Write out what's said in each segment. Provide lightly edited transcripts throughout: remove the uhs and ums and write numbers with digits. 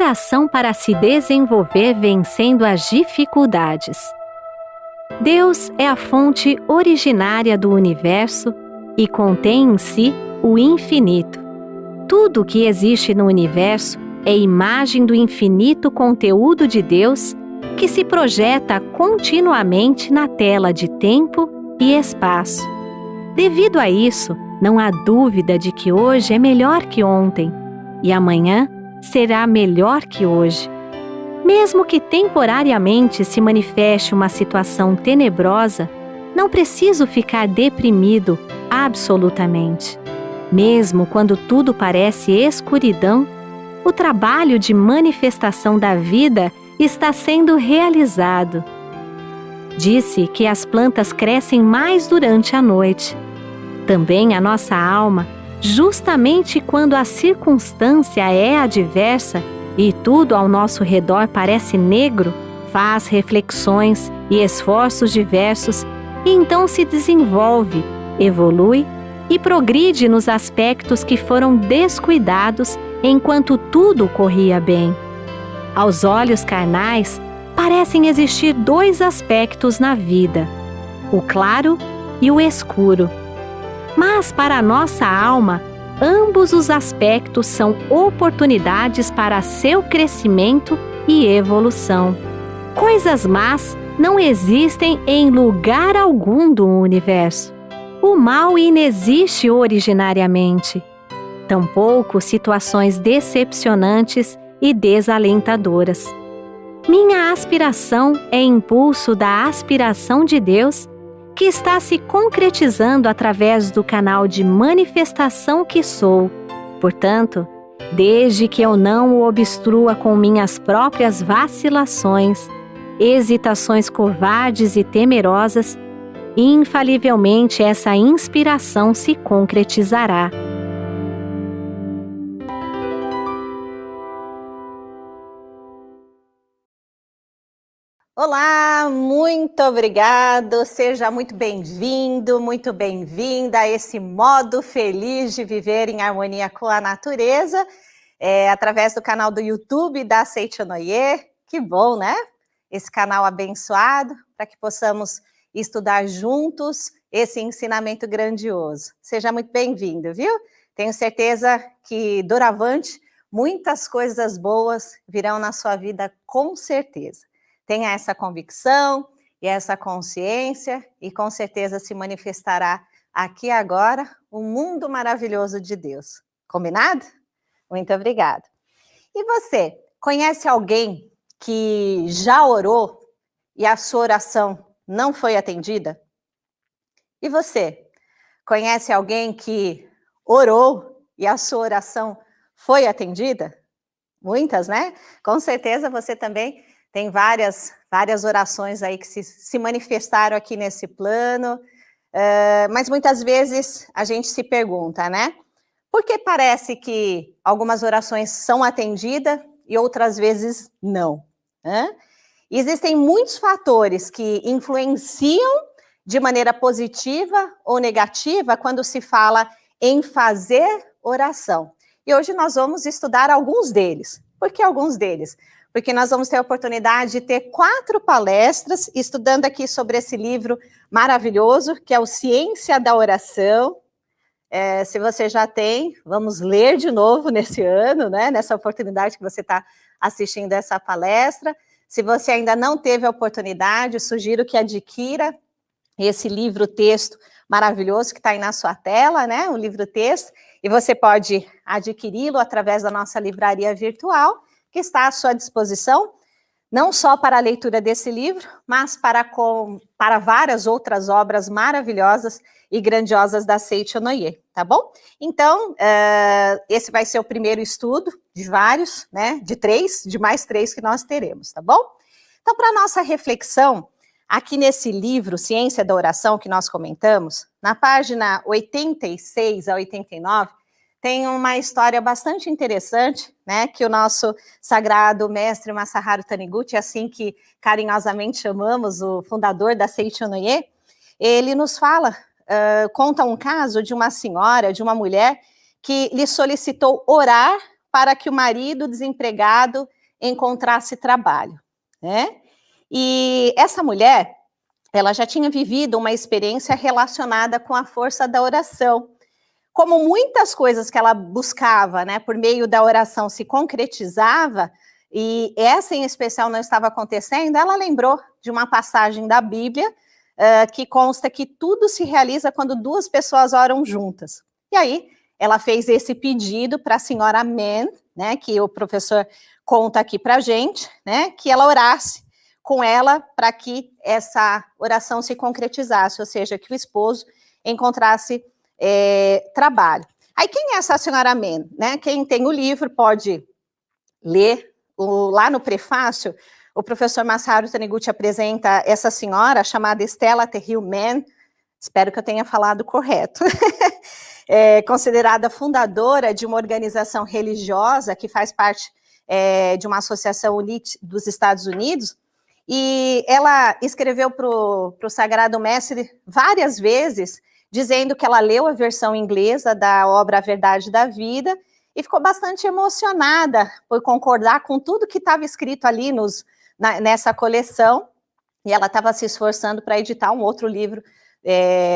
oração para se desenvolver vencendo as dificuldades. Deus é a fonte originária do universo e contém em si o infinito. Tudo o que existe no universo é imagem do infinito conteúdo de Deus que se projeta continuamente na tela de tempo e espaço. Devido a isso, não há dúvida de que hoje é melhor que ontem e amanhã será melhor que hoje. Mesmo que temporariamente se manifeste uma situação tenebrosa, não preciso ficar deprimido absolutamente. Mesmo quando tudo parece escuridão, o trabalho de manifestação da vida está sendo realizado. Disse que as plantas crescem mais durante a noite. Também a nossa alma, justamente quando a circunstância é adversa e tudo ao nosso redor parece negro, faz reflexões e esforços diversos e então se desenvolve, evolui e progride nos aspectos que foram descuidados enquanto tudo corria bem. Aos olhos carnais, parecem existir dois aspectos na vida, o claro e o escuro. Mas para a nossa alma, ambos os aspectos são oportunidades para seu crescimento e evolução. Coisas más não existem em lugar algum do universo. O mal inexiste originariamente. Tampouco situações decepcionantes e desalentadoras. Minha aspiração é impulso da aspiração de Deus, que está se concretizando através do canal de manifestação que sou. Portanto, desde que eu não o obstrua com minhas próprias vacilações, hesitações covardes e temerosas, infalivelmente essa inspiração se concretizará. Olá, muito obrigado, seja muito bem-vindo, muito bem-vinda a esse modo feliz de viver em harmonia com a natureza, através do canal do YouTube da Seichonoye. Que bom, né? Esse canal abençoado, para que possamos estudar juntos esse ensinamento grandioso. Seja muito bem-vindo, viu? Tenho certeza que, doravante, muitas coisas boas virão na sua vida, com certeza. Tenha essa convicção e essa consciência e com certeza se manifestará aqui agora o mundo maravilhoso de Deus. Combinado? Muito obrigada. E você, conhece alguém que já orou e a sua oração não foi atendida? E você, conhece alguém que orou e a sua oração foi atendida? Muitas, né? Com certeza você também tem várias orações aí que se manifestaram aqui nesse plano, mas muitas vezes a gente se pergunta, né? Por que parece que algumas orações são atendidas e outras vezes não? Existem muitos fatores que influenciam de maneira positiva ou negativa quando se fala em fazer oração. E hoje nós vamos estudar alguns deles. Por que alguns deles? Porque nós vamos ter a oportunidade de ter 4 palestras estudando aqui sobre esse livro maravilhoso, que é o Ciência da Oração. Se você já tem, vamos ler de novo nesse ano, né? Nessa oportunidade que você está assistindo essa palestra. Se você ainda não teve a oportunidade, sugiro que adquira esse livro-texto maravilhoso que está aí na sua tela, né? O livro-texto, e você pode adquiri-lo através da nossa livraria virtual, que está à sua disposição, não só para a leitura desse livro, mas para várias outras obras maravilhosas e grandiosas da Seichonoye, tá bom? Então, esse vai ser o primeiro estudo de vários, né? De mais 3 que nós teremos, tá bom? Então, para a nossa reflexão, aqui nesse livro, Ciência da Oração, que nós comentamos, na página 86 a 89, tem uma história bastante interessante, né, que o nosso sagrado mestre Masaharu Taniguchi, assim que carinhosamente chamamos o fundador da Seichonoye, ele nos fala, conta um caso de uma senhora, de uma mulher, que lhe solicitou orar para que o marido desempregado encontrasse trabalho, né? E essa mulher, ela já tinha vivido uma experiência relacionada com a força da oração. Como muitas coisas que ela buscava, né, por meio da oração se concretizava, e essa em especial não estava acontecendo, ela lembrou de uma passagem da Bíblia que consta que tudo se realiza quando duas pessoas oram juntas. E aí, ela fez esse pedido para a senhora Mann, né, que o professor conta aqui para a gente, né, que ela orasse com ela para que essa oração se concretizasse, ou seja, que o esposo encontrasse trabalho. Aí, quem é essa senhora Mann? Né? Quem tem o livro pode ler, lá no prefácio, o professor Masaharu Taniguchi apresenta essa senhora chamada Stella Terrill Mann, espero que eu tenha falado correto, considerada fundadora de uma organização religiosa que faz parte de uma associação dos Estados Unidos, e ela escreveu para o Sagrado Mestre várias vezes, dizendo que ela leu a versão inglesa da obra A Verdade da Vida e ficou bastante emocionada por concordar com tudo que estava escrito ali nessa coleção, e ela estava se esforçando para editar um outro livro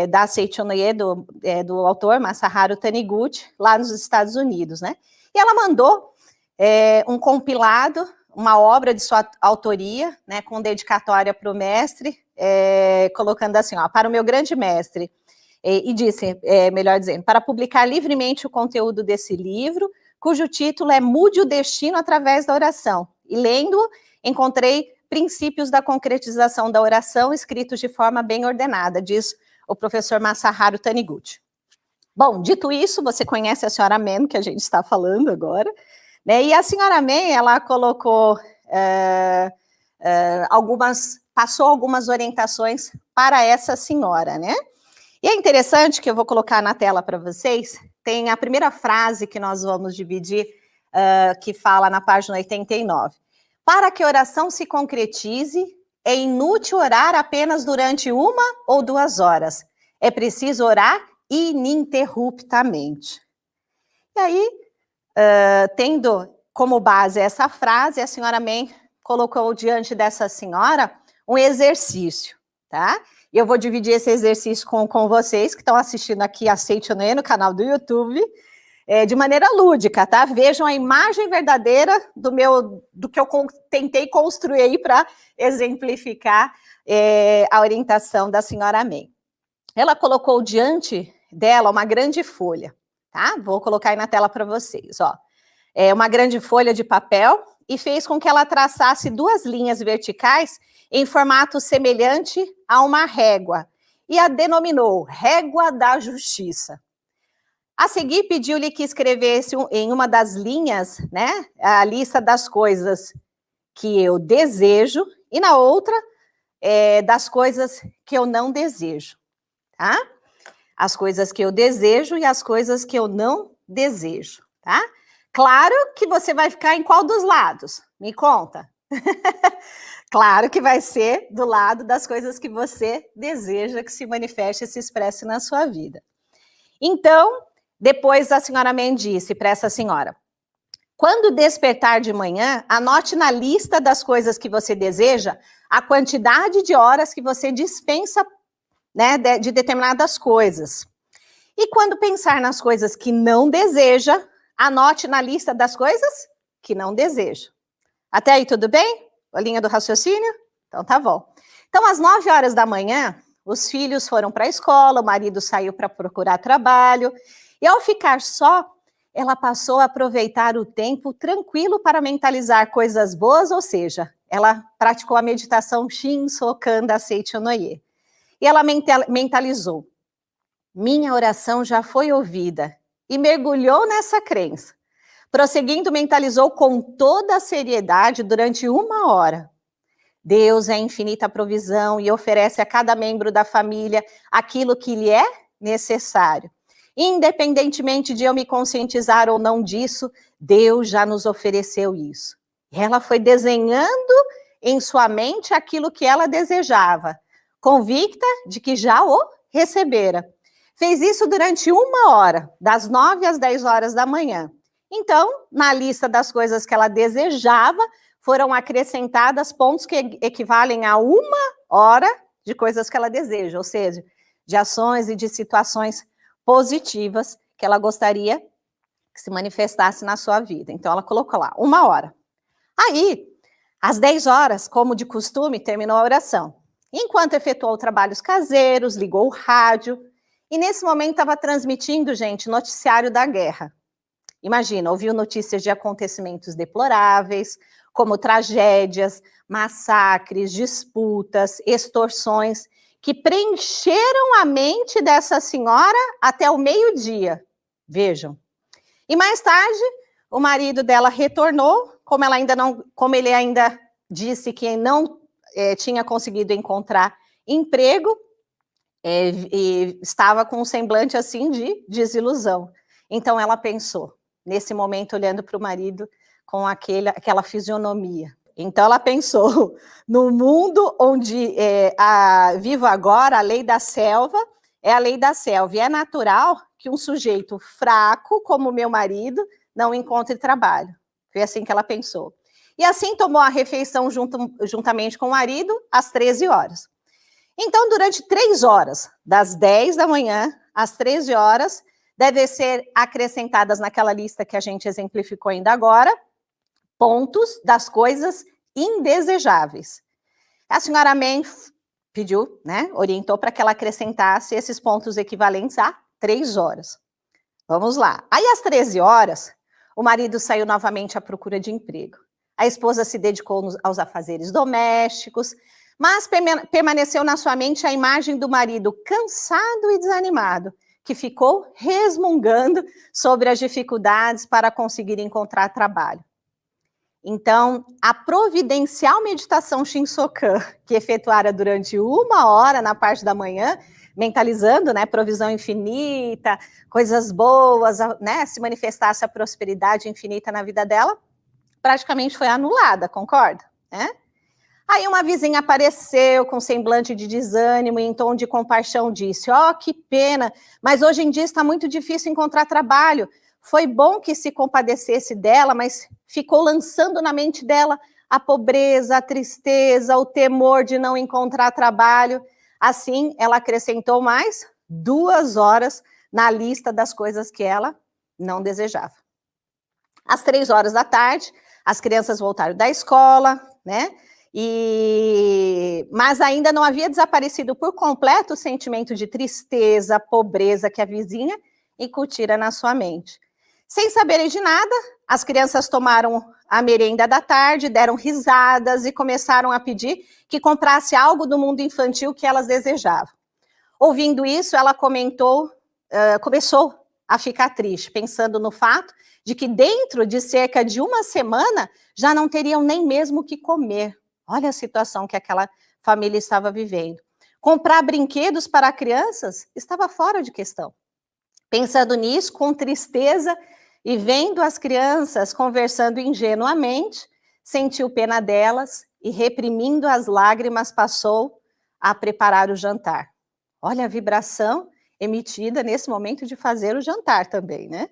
da Seichonoye, do autor Masaharu Taniguchi, lá nos Estados Unidos, né? E ela mandou um compilado, uma obra de sua autoria, né, com dedicatória para o mestre, colocando assim, ó, para o meu grande mestre, e disse, melhor dizendo, para publicar livremente o conteúdo desse livro, cujo título é Mude o Destino através da Oração. E lendo-o, encontrei princípios da concretização da oração escritos de forma bem ordenada, diz o professor Masaharu Taniguchi. Bom, dito isso, você conhece a senhora Mann, que a gente está falando agora, né? E a senhora Mann, ela colocou passou algumas orientações para essa senhora, né? E é interessante que eu vou colocar na tela para vocês, tem a primeira frase que nós vamos dividir, que fala na página 89. Para que a oração se concretize, é inútil orar apenas durante 1 ou 2 horas. É preciso orar ininterruptamente. E aí, tendo como base essa frase, a senhora Mann colocou diante dessa senhora um exercício, tá? E eu vou dividir esse exercício com vocês que estão assistindo aqui a Seichonoye no canal do YouTube, de maneira lúdica, tá? Vejam a imagem verdadeira do que eu tentei construir aí para exemplificar a orientação da senhora Mann. Ela colocou diante dela uma grande folha, tá? Vou colocar aí na tela para vocês, ó. Uma grande folha de papel e fez com que ela traçasse 2 linhas verticais em formato semelhante a uma régua, e a denominou Régua da Justiça. A seguir, pediu-lhe que escrevesse em uma das linhas, né, a lista das coisas que eu desejo, e na outra, das coisas que eu não desejo, tá? As coisas que eu desejo e as coisas que eu não desejo, tá? Claro que você vai ficar em qual dos lados? Me conta. Claro que vai ser do lado das coisas que você deseja que se manifeste e se expresse na sua vida. Então, depois a senhora Mann disse para essa senhora, quando despertar de manhã, anote na lista das coisas que você deseja a quantidade de horas que você dispensa, né, de determinadas coisas. E quando pensar nas coisas que não deseja, anote na lista das coisas que não deseja. Até aí tudo bem? A linha do raciocínio? Então tá bom. Então, às 9 horas da manhã, os filhos foram para a escola, o marido saiu para procurar trabalho, e ao ficar só, ela passou a aproveitar o tempo tranquilo para mentalizar coisas boas, ou seja, ela praticou a meditação Shinso Kanda Seichonoye. E ela mentalizou, minha oração já foi ouvida, e mergulhou nessa crença. Prosseguindo, mentalizou com toda a seriedade durante 1 hora. Deus é infinita provisão e oferece a cada membro da família aquilo que lhe é necessário. Independentemente de eu me conscientizar ou não disso, Deus já nos ofereceu isso. E ela foi desenhando em sua mente aquilo que ela desejava, convicta de que já o recebera. Fez isso durante 1 hora, das 9 às 10 horas da manhã. Então, na lista das coisas que ela desejava, foram acrescentadas pontos que equivalem a 1 hora de coisas que ela deseja, ou seja, de ações e de situações positivas que ela gostaria que se manifestasse na sua vida. Então, ela colocou lá, 1 hora. Aí, às 10 horas, como de costume, terminou a oração. Enquanto efetuou trabalhos caseiros, ligou o rádio, e nesse momento estava transmitindo, gente, noticiário da guerra. Imagina, ouviu notícias de acontecimentos deploráveis, como tragédias, massacres, disputas, extorsões, que preencheram a mente dessa senhora até o meio-dia. Vejam. E mais tarde, o marido dela retornou, como ele ainda disse que não tinha conseguido encontrar emprego, e estava com um semblante assim de desilusão. Então ela pensou, nesse momento, olhando para o marido com aquela fisionomia. Então ela pensou, no mundo onde vivo agora, a lei da selva é a lei da selva, e é natural que um sujeito fraco, como meu marido, não encontre trabalho. Foi assim que ela pensou. E assim tomou a refeição juntamente com o marido, às 13 horas. Então, durante 3 horas, das 10 da manhã às 13 horas, devem ser acrescentadas naquela lista que a gente exemplificou ainda agora, pontos das coisas indesejáveis. A senhora Mann pediu, né, orientou para que ela acrescentasse esses pontos equivalentes a 3 horas. Vamos lá. Aí, às 13 horas, o marido saiu novamente à procura de emprego. A esposa se dedicou aos afazeres domésticos, mas permaneceu na sua mente a imagem do marido cansado e desanimado, que ficou resmungando sobre as dificuldades para conseguir encontrar trabalho. Então, a providencial meditação Shinsokan, que efetuara durante 1 hora na parte da manhã, mentalizando, né, provisão infinita, coisas boas, né, se manifestasse a prosperidade infinita na vida dela, praticamente foi anulada, concorda? Aí uma vizinha apareceu com semblante de desânimo e em tom de compaixão disse, que pena, mas hoje em dia está muito difícil encontrar trabalho. Foi bom que se compadecesse dela, mas ficou lançando na mente dela a pobreza, a tristeza, o temor de não encontrar trabalho. Assim, ela acrescentou mais 2 horas na lista das coisas que ela não desejava. Às 3 horas da tarde, as crianças voltaram da escola, né? Mas ainda não havia desaparecido por completo o sentimento de tristeza, pobreza que a vizinha incutira na sua mente. Sem saberem de nada, as crianças tomaram a merenda da tarde, deram risadas e começaram a pedir que comprasse algo do mundo infantil que elas desejavam. Ouvindo isso, ela começou a ficar triste, pensando no fato de que dentro de cerca de 1 semana já não teriam nem mesmo o que comer. Olha a situação que aquela família estava vivendo. Comprar brinquedos para crianças estava fora de questão. Pensando nisso, com tristeza, e vendo as crianças conversando ingenuamente, sentiu pena delas e, reprimindo as lágrimas, passou a preparar o jantar. Olha a vibração emitida nesse momento de fazer o jantar também, né?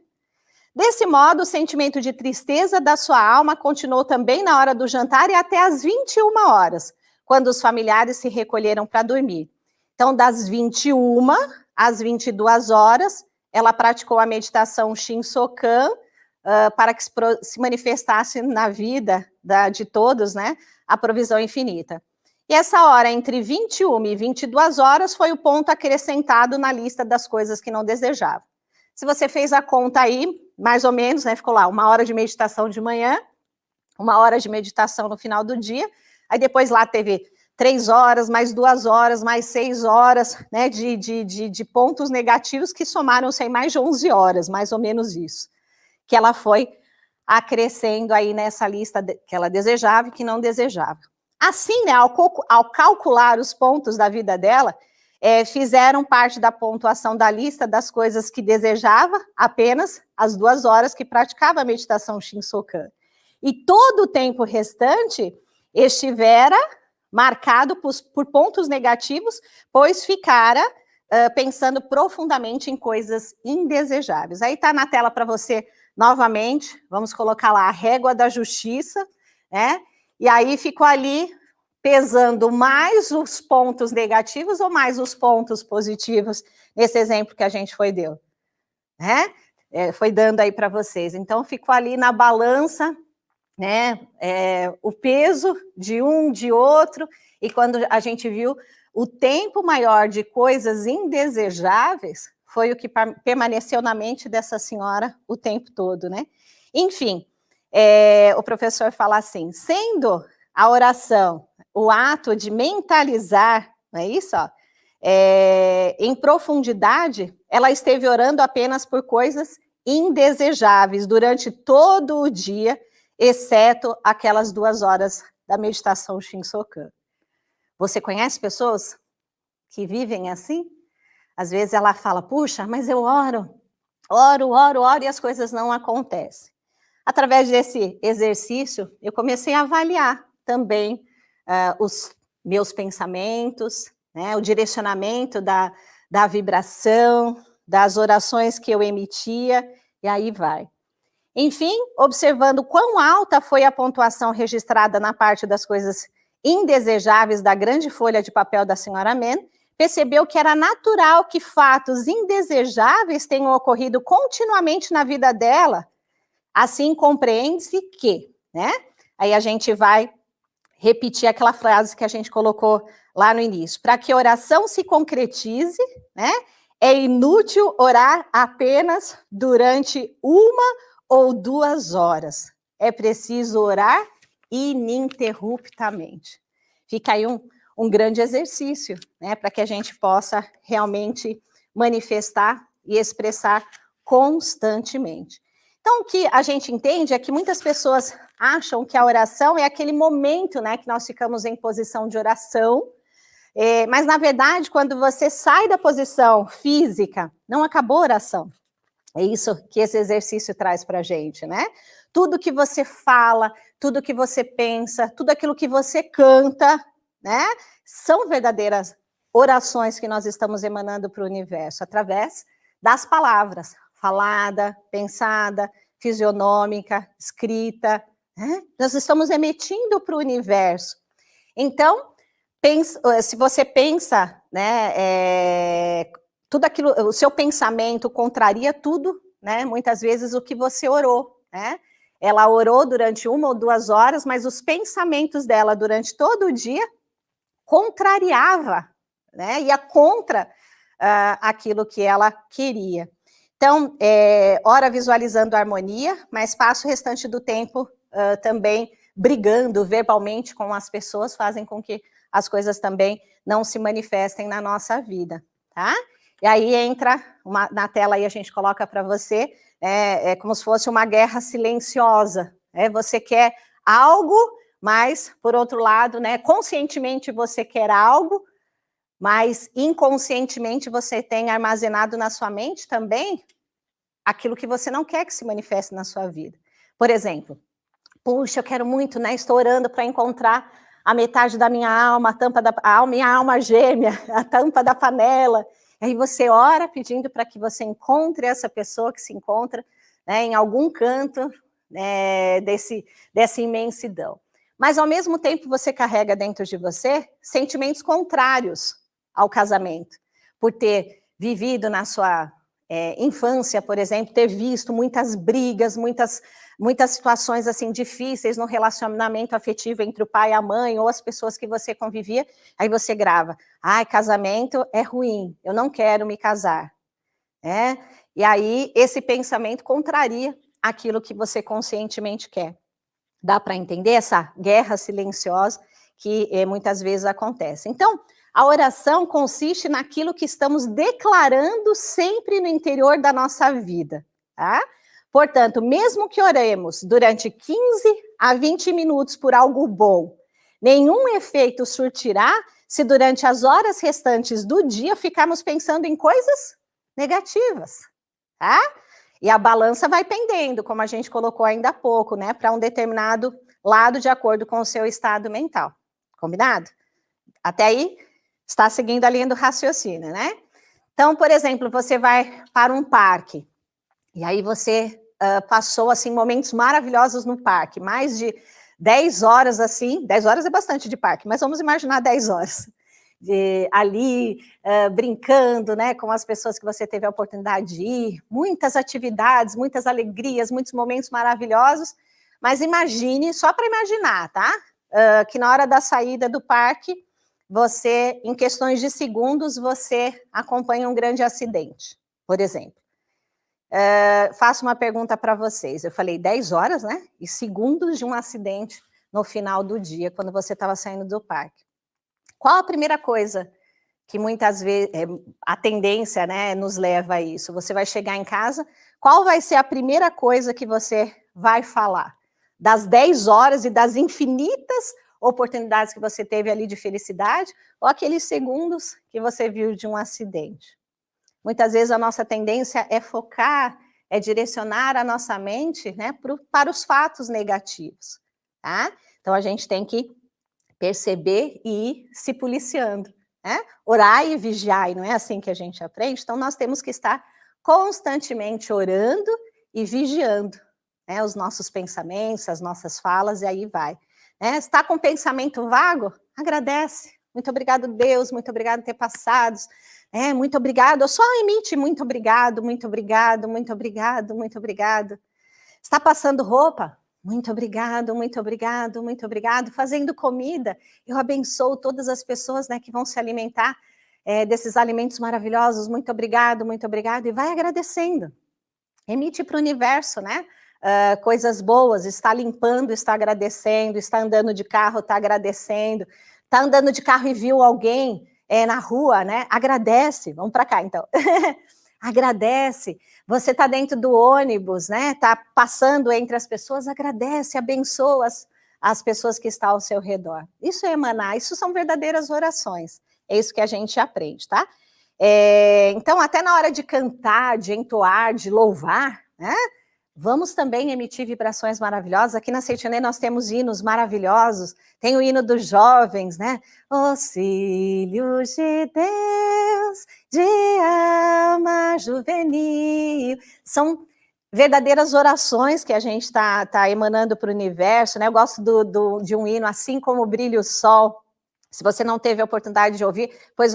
Desse modo, o sentimento de tristeza da sua alma continuou também na hora do jantar e até às 21 horas, quando os familiares se recolheram para dormir. Então, das 21 às 22 horas, ela praticou a meditação Shinsokan para que se manifestasse na vida de todos, né, a provisão infinita. E essa hora, entre 21 e 22 horas, foi o ponto acrescentado na lista das coisas que não desejava. Se você fez a conta aí, mais ou menos, né, ficou lá 1 hora de meditação de manhã, 1 hora de meditação no final do dia, aí depois lá teve 3 horas, mais 2 horas, mais 6 horas, né, de pontos negativos que somaram-se em mais de 11 horas, mais ou menos isso, que ela foi acrescendo aí nessa lista que ela desejava e que não desejava. Assim, né, ao calcular os pontos da vida dela, fizeram parte da pontuação da lista das coisas que desejava apenas as 2 horas que praticava a meditação Shinsokan. E todo o tempo restante estivera marcado por pontos negativos, pois ficara pensando profundamente em coisas indesejáveis. Aí está na tela para você novamente, vamos colocar lá a régua da justiça, né? E aí ficou ali pesando mais os pontos negativos ou mais os pontos positivos nesse exemplo que a gente deu, né? Foi dando aí para vocês. Então, ficou ali na balança, né? O peso de um, de outro, e quando a gente viu o tempo maior de coisas indesejáveis, foi o que permaneceu na mente dessa senhora o tempo todo, né? Enfim, o professor fala assim, sendo a oração o ato de mentalizar, não é isso? Ó, em profundidade, ela esteve orando apenas por coisas indesejáveis durante todo o dia, exceto aquelas 2 horas da meditação Shinsokan. Você conhece pessoas que vivem assim? Às vezes ela fala, puxa, mas eu oro, e as coisas não acontecem. Através desse exercício, eu comecei a avaliar também os meus pensamentos, né, o direcionamento da vibração, das orações que eu emitia, e aí vai. Enfim, observando quão alta foi a pontuação registrada na parte das coisas indesejáveis da grande folha de papel da senhora Men, percebeu que era natural que fatos indesejáveis tenham ocorrido continuamente na vida dela. Assim, compreende-se que, né? Aí a gente vai repetir aquela frase que a gente colocou lá no início. Para que a oração se concretize, né? É inútil orar apenas durante 1 ou 2 horas. É preciso orar ininterruptamente. Fica aí um grande exercício, né? Para que a gente possa realmente manifestar e expressar constantemente. Então, o que a gente entende é que muitas pessoas acham que a oração é aquele momento, né, que nós ficamos em posição de oração, mas, na verdade, quando você sai da posição física, não acabou a oração. É isso que esse exercício traz para a gente, né? Tudo que você fala, tudo que você pensa, tudo aquilo que você canta, né, são verdadeiras orações que nós estamos emanando para o universo, através das palavras, falada, pensada, fisionômica, escrita, né? Nós estamos emitindo para o universo. Então, se você pensa, né, tudo aquilo, o seu pensamento contraria tudo, né, muitas vezes o que você orou, né? Ela orou durante 1 ou 2 horas, mas os pensamentos dela durante todo o dia contrariava, né, ia contra aquilo que ela queria. Então, ora visualizando a harmonia, mas passa o restante do tempo também brigando verbalmente com as pessoas, fazem com que as coisas também não se manifestem na nossa vida, tá? E aí entra, na tela aí a gente coloca para você, é como se fosse uma guerra silenciosa, né? Você quer algo, mas, por outro lado, né, conscientemente você quer algo, mas inconscientemente você tem armazenado na sua mente também aquilo que você não quer que se manifeste na sua vida. Por exemplo, puxa, eu quero muito, né, estou orando para encontrar a metade da minha alma, minha alma gêmea, a tampa da panela. Aí você ora pedindo para que você encontre essa pessoa que se encontra, né, em algum canto, né, dessa imensidão. Mas, ao mesmo tempo, você carrega dentro de você sentimentos contrários ao casamento, por ter vivido na sua infância, por exemplo, ter visto muitas brigas, muitas situações assim difíceis no relacionamento afetivo entre o pai e a mãe, ou as pessoas que você convivia, aí você grava, ai, casamento é ruim, eu não quero me casar. E aí esse pensamento contraria aquilo que você conscientemente quer. Dá para entender essa guerra silenciosa que muitas vezes acontece. Então, a oração consiste naquilo que estamos declarando sempre no interior da nossa vida, tá? Portanto, mesmo que oremos durante 15 a 20 minutos por algo bom, nenhum efeito surtirá se durante as horas restantes do dia ficarmos pensando em coisas negativas, tá? E a balança vai pendendo, como a gente colocou ainda há pouco, né, para um determinado lado de acordo com o seu estado mental. Combinado? Até aí, está seguindo a linha do raciocínio, né? Então, por exemplo, você vai para um parque, e aí você passou, assim, momentos maravilhosos no parque, mais de 10 horas assim, 10 horas é bastante de parque, mas vamos imaginar 10 horas. Ali, brincando, né, com as pessoas que você teve a oportunidade de ir, muitas atividades, muitas alegrias, muitos momentos maravilhosos, mas imagine, só para imaginar, tá? Que na hora da saída do parque, você, em questões de segundos, você acompanha um grande acidente, por exemplo. Faço uma pergunta para vocês, eu falei 10 horas, né, e segundos de um acidente no final do dia, quando você estava saindo do parque. Qual a primeira coisa que muitas vezes a tendência, né, nos leva a isso? Você vai chegar em casa, qual vai ser a primeira coisa que você vai falar? Das 10 horas e das infinitas oportunidades que você teve ali de felicidade, ou aqueles segundos que você viu de um acidente? Muitas vezes a nossa tendência é focar, é direcionar a nossa mente, né, para os fatos negativos, tá? Então a gente tem que perceber e ir se policiando, né? Orar e vigiar, e não é assim que a gente aprende? Então, nós temos que estar constantemente orando e vigiando, né, os nossos pensamentos, as nossas falas, e aí vai. Né? Está com pensamento vago? Agradece. Muito obrigado, Deus, muito obrigado por ter passado. Muito obrigado, só emite muito obrigado, muito obrigado, muito obrigado, muito obrigado. Está passando roupa? Muito obrigado, muito obrigado, muito obrigado. Fazendo comida, eu abençoo todas as pessoas, né, que vão se alimentar desses alimentos maravilhosos. Muito obrigado, e vai agradecendo. Emite para o universo, né? Coisas boas, está limpando, está agradecendo, está andando de carro, está agradecendo, está andando de carro e viu alguém na rua, né? Agradece. Vamos para cá, então. Agradece. Você está dentro do ônibus, né? Está passando entre as pessoas, agradece, abençoa as pessoas que estão ao seu redor. Isso é emanar, isso são verdadeiras orações. É isso que a gente aprende, tá? Então, até na hora de cantar, de entoar, de louvar, né? Vamos também emitir vibrações maravilhosas. Aqui na Seitiané nós temos hinos maravilhosos. Tem o hino dos jovens, né? Os filhos de Deus, de alma juvenil. São verdadeiras orações que a gente está emanando para o universo, né? Eu gosto de um hino, assim como brilha o sol. Se você não teve a oportunidade de ouvir, pois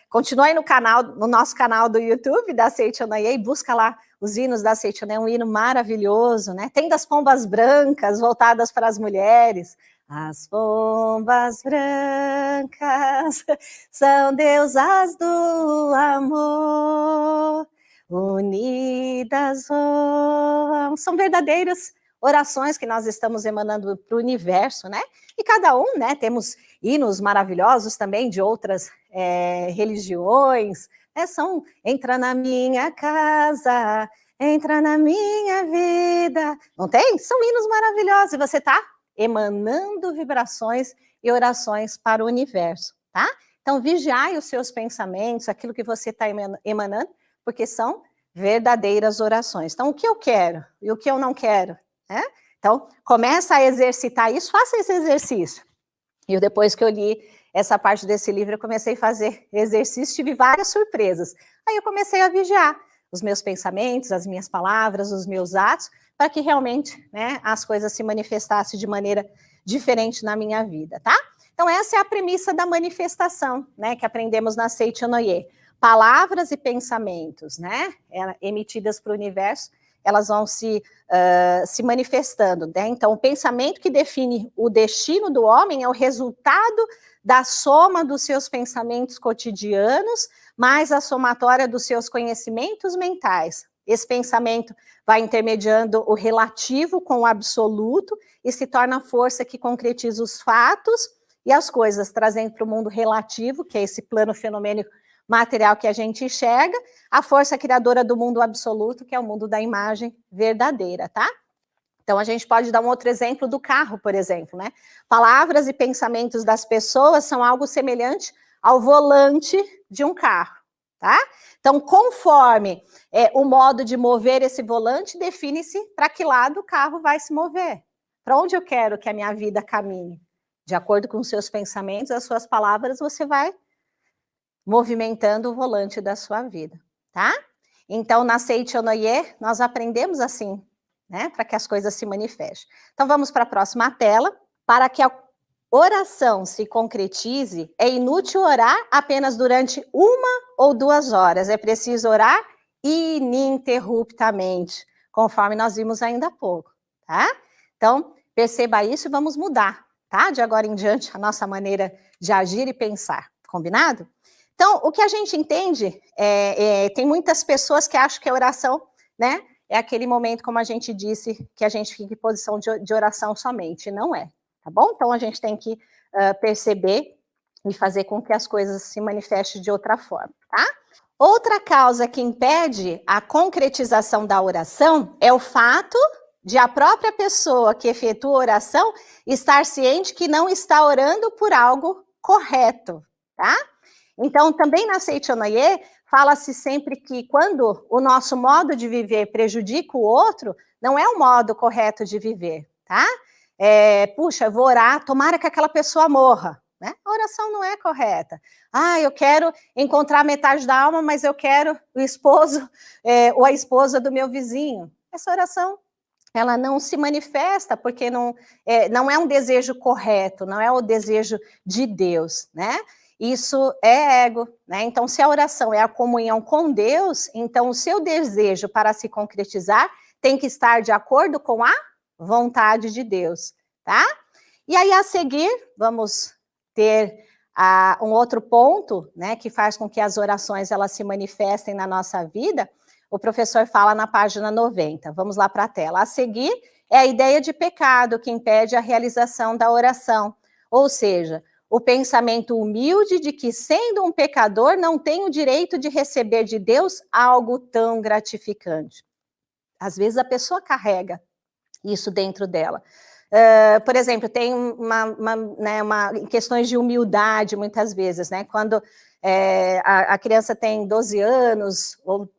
continue no nosso canal do YouTube da Seitiané e busca lá os hinos da Seitiané, um hino maravilhoso, né? Tem das pombas brancas voltadas para as mulheres. As pombas brancas são deusas do amor, unidas voam. São verdadeiras orações que nós estamos emanando para o universo, né? E cada um, né? Temos hinos maravilhosos também de outras religiões, entra na minha casa, entra na minha vida, não tem? São hinos maravilhosos, e você está emanando vibrações e orações para o universo, tá? Então, vigiai os seus pensamentos, aquilo que você está emanando, porque são verdadeiras orações. Então, o que eu quero e o que eu não quero, né? Então, começa a exercitar isso, faça esse exercício. E depois que eu li essa parte desse livro, eu comecei a fazer exercício, tive várias surpresas. Aí eu comecei a vigiar os meus pensamentos, as minhas palavras, os meus atos, para que realmente, né, as coisas se manifestassem de maneira diferente na minha vida, tá? Então essa é a premissa da manifestação, né, que aprendemos na Seitiané. Palavras e pensamentos, né, emitidas para o universo, elas vão se manifestando, né? Então, o pensamento que define o destino do homem é o resultado da soma dos seus pensamentos cotidianos, mais a somatória dos seus conhecimentos mentais. Esse pensamento vai intermediando o relativo com o absoluto e se torna a força que concretiza os fatos e as coisas, trazendo para o mundo relativo, que é esse plano fenomênico material que a gente enxerga, a força criadora do mundo absoluto, que é o mundo da imagem verdadeira, tá? Então, a gente pode dar um outro exemplo do carro, por exemplo, né? Palavras e pensamentos das pessoas são algo semelhante ao volante de um carro, tá? Então, conforme o modo de mover esse volante, define-se para que lado o carro vai se mover. Para onde eu quero que a minha vida caminhe? De acordo com os seus pensamentos, as suas palavras, você vai movimentando o volante da sua vida, tá? Então, na Seitiané, nós aprendemos assim, né, para que as coisas se manifestem. Então, vamos para a próxima tela. Para que a oração se concretize, é inútil orar apenas durante 1 ou 2 horas. É preciso orar ininterruptamente, conforme nós vimos ainda há pouco, tá? Então, perceba isso e vamos mudar, tá? De agora em diante, a nossa maneira de agir e pensar, combinado? Então, o que a gente entende, tem muitas pessoas que acham que a oração, né, é aquele momento, como a gente disse, que a gente fica em posição de oração somente, não é, tá bom? Então, a gente tem que perceber e fazer com que as coisas se manifestem de outra forma, tá? Outra causa que impede a concretização da oração é o fato de a própria pessoa que efetua a oração estar ciente que não está orando por algo correto, tá? Então, também na Seichonoye, fala-se sempre que quando o nosso modo de viver prejudica o outro, não é o modo correto de viver, tá? Puxa, eu vou orar, tomara que aquela pessoa morra, né? A oração não é correta. Eu quero encontrar metade da alma, mas eu quero o esposo ou a esposa do meu vizinho. Essa oração, ela não se manifesta porque não é um desejo correto, não é o desejo de Deus, né? Isso é ego, né? Então, se a oração é a comunhão com Deus, então o seu desejo para se concretizar tem que estar de acordo com a vontade de Deus, tá? E aí, a seguir, vamos ter um outro ponto, né, que faz com que as orações elas se manifestem na nossa vida. O professor fala na página 90. Vamos lá para a tela. A seguir é a ideia de pecado que impede a realização da oração, ou seja, o pensamento humilde de que, sendo um pecador, não tem o direito de receber de Deus algo tão gratificante. Às vezes a pessoa carrega isso dentro dela. Por exemplo, tem questões de humildade, muitas vezes, né? Quando a criança tem 12 anos, ou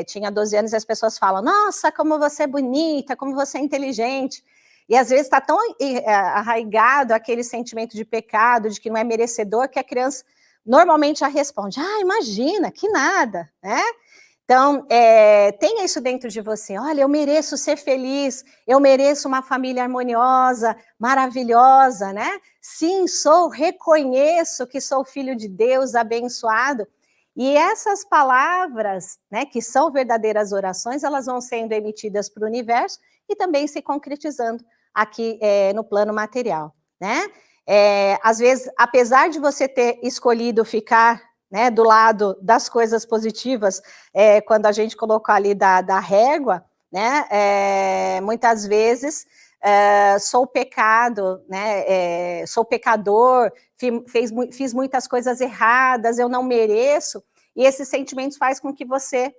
tinha 12 anos, e as pessoas falam, nossa, como você é bonita, como você é inteligente. E às vezes está tão arraigado aquele sentimento de pecado, de que não é merecedor, que a criança normalmente já responde, imagina, que nada, né? Então, tenha isso dentro de você, olha, eu mereço ser feliz, eu mereço uma família harmoniosa, maravilhosa, né? Sim, reconheço que sou filho de Deus, abençoado. E essas palavras, né, que são verdadeiras orações, elas vão sendo emitidas para o universo e também se concretizando aqui no plano material, né? Às vezes, apesar de você ter escolhido ficar, né, do lado das coisas positivas, quando a gente colocou ali da régua, né, muitas vezes sou pecado, né, sou pecador, fiz muitas coisas erradas, eu não mereço, e esses sentimentos fazem com que você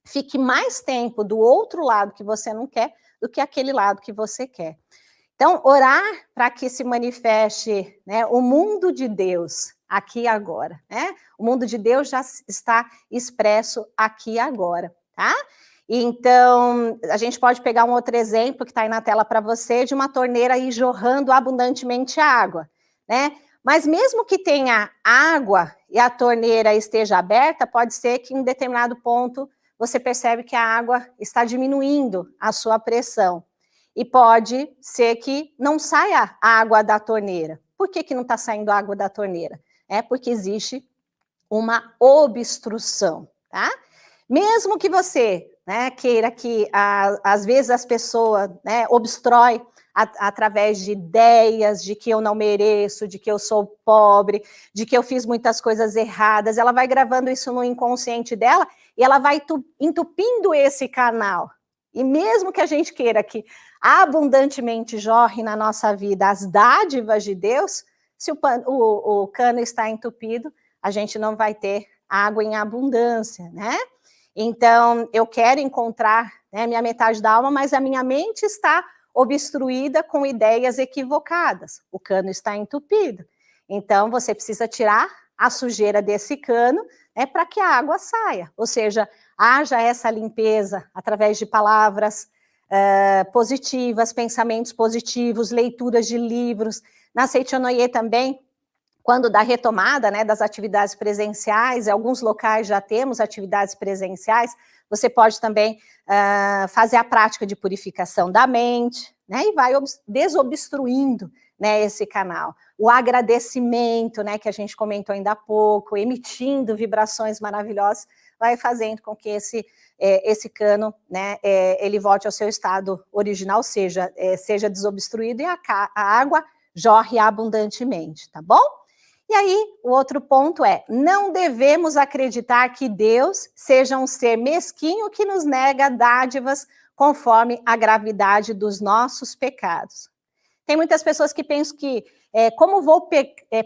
fique mais tempo do outro lado que você não quer, do que aquele lado que você quer. Então, orar para que se manifeste, né, o mundo de Deus aqui e agora, né? O mundo de Deus já está expresso aqui e agora, tá? Então, a gente pode pegar um outro exemplo que está aí na tela para você, de uma torneira aí jorrando abundantemente água, né? Mas mesmo que tenha água e a torneira esteja aberta, pode ser que em determinado ponto você percebe que a água está diminuindo a sua pressão. E pode ser que não saia a água da torneira. Por que não está saindo água da torneira? Porque existe uma obstrução, tá? Mesmo que você, né, queira que, às vezes, as pessoas, né, obstrói através de ideias de que eu não mereço, de que eu sou pobre, de que eu fiz muitas coisas erradas, ela vai gravando isso no inconsciente dela e ela vai entupindo esse canal. E mesmo que a gente queira que abundantemente jorre na nossa vida as dádivas de Deus, se o cano está entupido, a gente não vai ter água em abundância, né? Então, eu quero encontrar, né, minha metade da alma, mas a minha mente está obstruída com ideias equivocadas. O cano está entupido. Então, você precisa tirar a sujeira desse cano, né, para que a água saia. Ou seja, haja essa limpeza através de palavras positivas, pensamentos positivos, leituras de livros. Na Seichonoye também, quando da retomada, né, das atividades presenciais, em alguns locais já temos atividades presenciais, você pode também fazer a prática de purificação da mente, né, e vai desobstruindo né, esse canal. O agradecimento, né, que a gente comentou ainda há pouco, emitindo vibrações maravilhosas, vai fazendo com que esse cano, né, ele volte ao seu estado original, seja desobstruído e a água jorre abundantemente, tá bom? E aí, o outro ponto é, não devemos acreditar que Deus seja um ser mesquinho que nos nega dádivas conforme a gravidade dos nossos pecados. Tem muitas pessoas que pensam que, como vou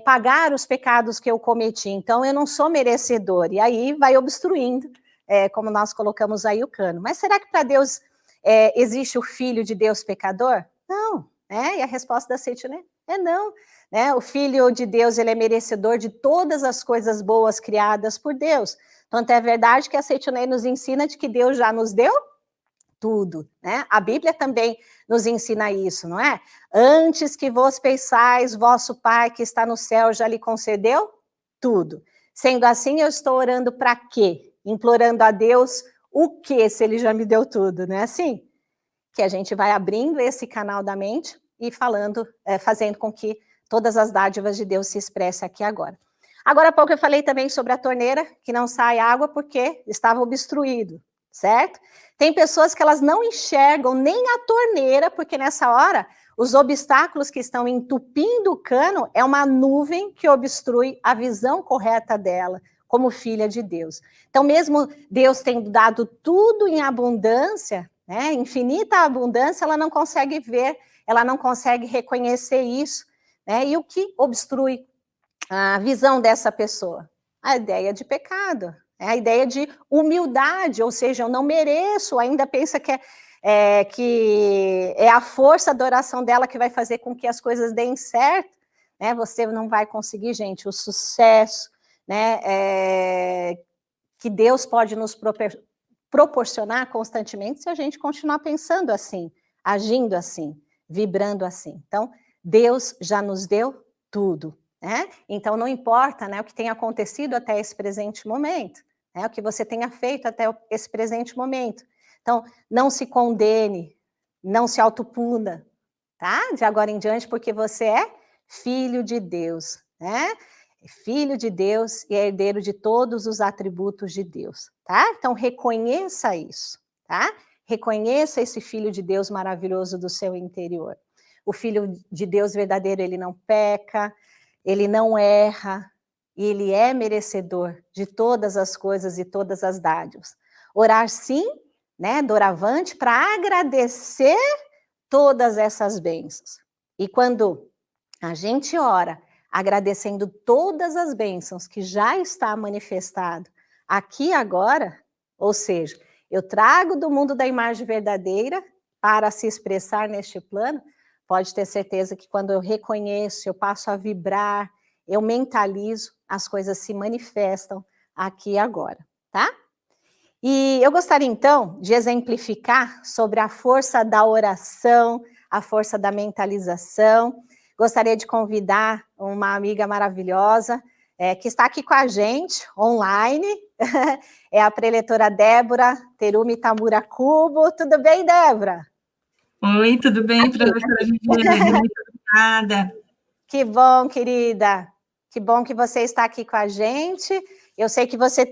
pagar os pecados que eu cometi? Então, eu não sou merecedor. E aí, vai obstruindo, como nós colocamos aí o cano. Mas será que para Deus existe o Filho de Deus pecador? Não. E a resposta da Seitonê é não. Né? O Filho de Deus, ele é merecedor de todas as coisas boas criadas por Deus. Tanto é verdade que a Seitonê nos ensina de que Deus já nos deu tudo, né? A Bíblia também nos ensina isso, não é? Antes que vos pensais, vosso Pai que está no céu já lhe concedeu tudo. Sendo assim, eu estou orando para quê? Implorando a Deus o quê, se ele já me deu tudo, não é assim? Que a gente vai abrindo esse canal da mente e fazendo com que todas as dádivas de Deus se expressem aqui agora. Agora há pouco eu falei também sobre a torneira, que não sai água porque estava obstruído, certo? Tem pessoas que elas não enxergam nem a torneira, porque nessa hora, os obstáculos que estão entupindo o cano é uma nuvem que obstrui a visão correta dela, como filha de Deus. Então, mesmo Deus tendo dado tudo em abundância, né, infinita abundância, ela não consegue ver, ela não consegue reconhecer isso, né? E o que obstrui a visão dessa pessoa? A ideia de pecado, a ideia de humildade, ou seja, eu não mereço, ainda pensa que é a força da oração dela que vai fazer com que as coisas deem certo, né? Você não vai conseguir, gente, o sucesso, né, que Deus pode nos proporcionar constantemente se a gente continuar pensando assim, agindo assim, vibrando assim. Então, Deus já nos deu tudo, né? Então, não importa, né, o que tenha acontecido até esse presente momento, né, o que você tenha feito até esse presente momento. Então, não se condene, não se autopuna, tá? De agora em diante, porque você é filho de Deus, né? Filho de Deus e é herdeiro de todos os atributos de Deus, tá? Então, reconheça isso, tá? Reconheça esse filho de Deus maravilhoso do seu interior. O filho de Deus verdadeiro, ele não peca, ele não erra, e ele é merecedor de todas as coisas e todas as dádivas. Orar sim, né, doravante, para agradecer todas essas bênçãos. E quando a gente ora, agradecendo todas as bênçãos que já está manifestado aqui agora, ou seja, eu trago do mundo da imagem verdadeira para se expressar neste plano, pode ter certeza que quando eu reconheço, eu passo a vibrar, eu mentalizo, as coisas se manifestam aqui e agora, tá? E eu gostaria, então, de exemplificar sobre a força da oração, a força da mentalização. Gostaria de convidar uma amiga maravilhosa, que está aqui com a gente, online, é a preletora Débora Terumi Tamura Kubo. Tudo bem, Débora? Oi, tudo bem, professora Viviane? Muito obrigada. Que bom, querida. Que bom que você está aqui com a gente. Eu sei que você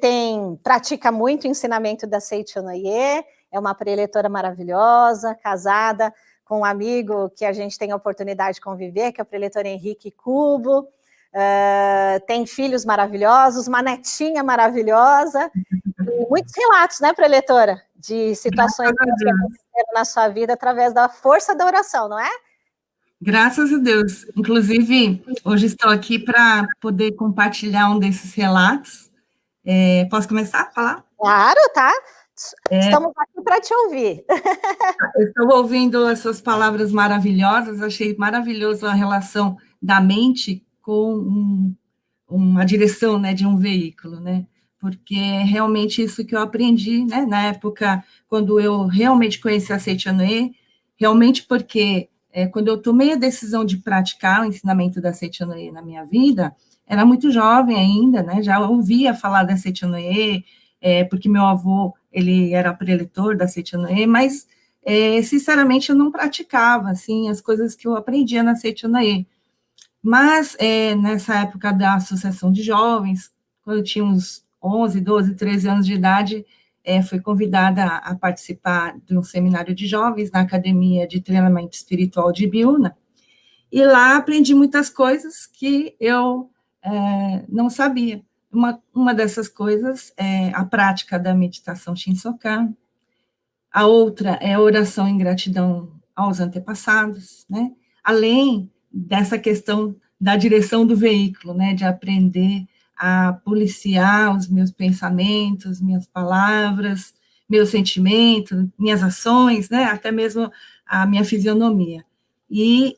pratica muito o ensinamento da Seitonê, é uma preletora maravilhosa, casada com um amigo que a gente tem a oportunidade de conviver, que é o preletor Henrique Kubo. Tem filhos maravilhosos, uma netinha maravilhosa, e muitos relatos, né, preletora? De situações que aconteceram na sua vida através da força da oração, não é? Graças a Deus. Inclusive, hoje estou aqui para poder compartilhar um desses relatos. Posso começar a falar? Claro, tá? Estamos aqui para te ouvir. Eu estou ouvindo as suas palavras maravilhosas, achei maravilhoso a relação da mente com uma direção, né, de um veículo, né? Porque é realmente isso que eu aprendi, né, na época, quando eu realmente conheci a Seitonê, realmente porque quando eu tomei a decisão de praticar o ensinamento da Seitonê na minha vida, era muito jovem ainda, né, já ouvia falar da Seitonê, porque meu avô, ele era preletor da Seitonê, mas sinceramente, eu não praticava, assim, as coisas que eu aprendia na Seichonaê. Mas, nessa época da Associação de Jovens, quando eu tinha uns 11, 12, 13 anos de idade, fui convidada a participar de um seminário de jovens na Academia de Treinamento Espiritual de Ibiúna, e lá aprendi muitas coisas que eu não sabia. Uma dessas coisas é a prática da meditação Shinsokan, a outra é a oração em gratidão aos antepassados, né? Além dessa questão da direção do veículo, né? De aprender a policiar os meus pensamentos, minhas palavras, meus sentimentos, minhas ações, né? Até mesmo a minha fisionomia. E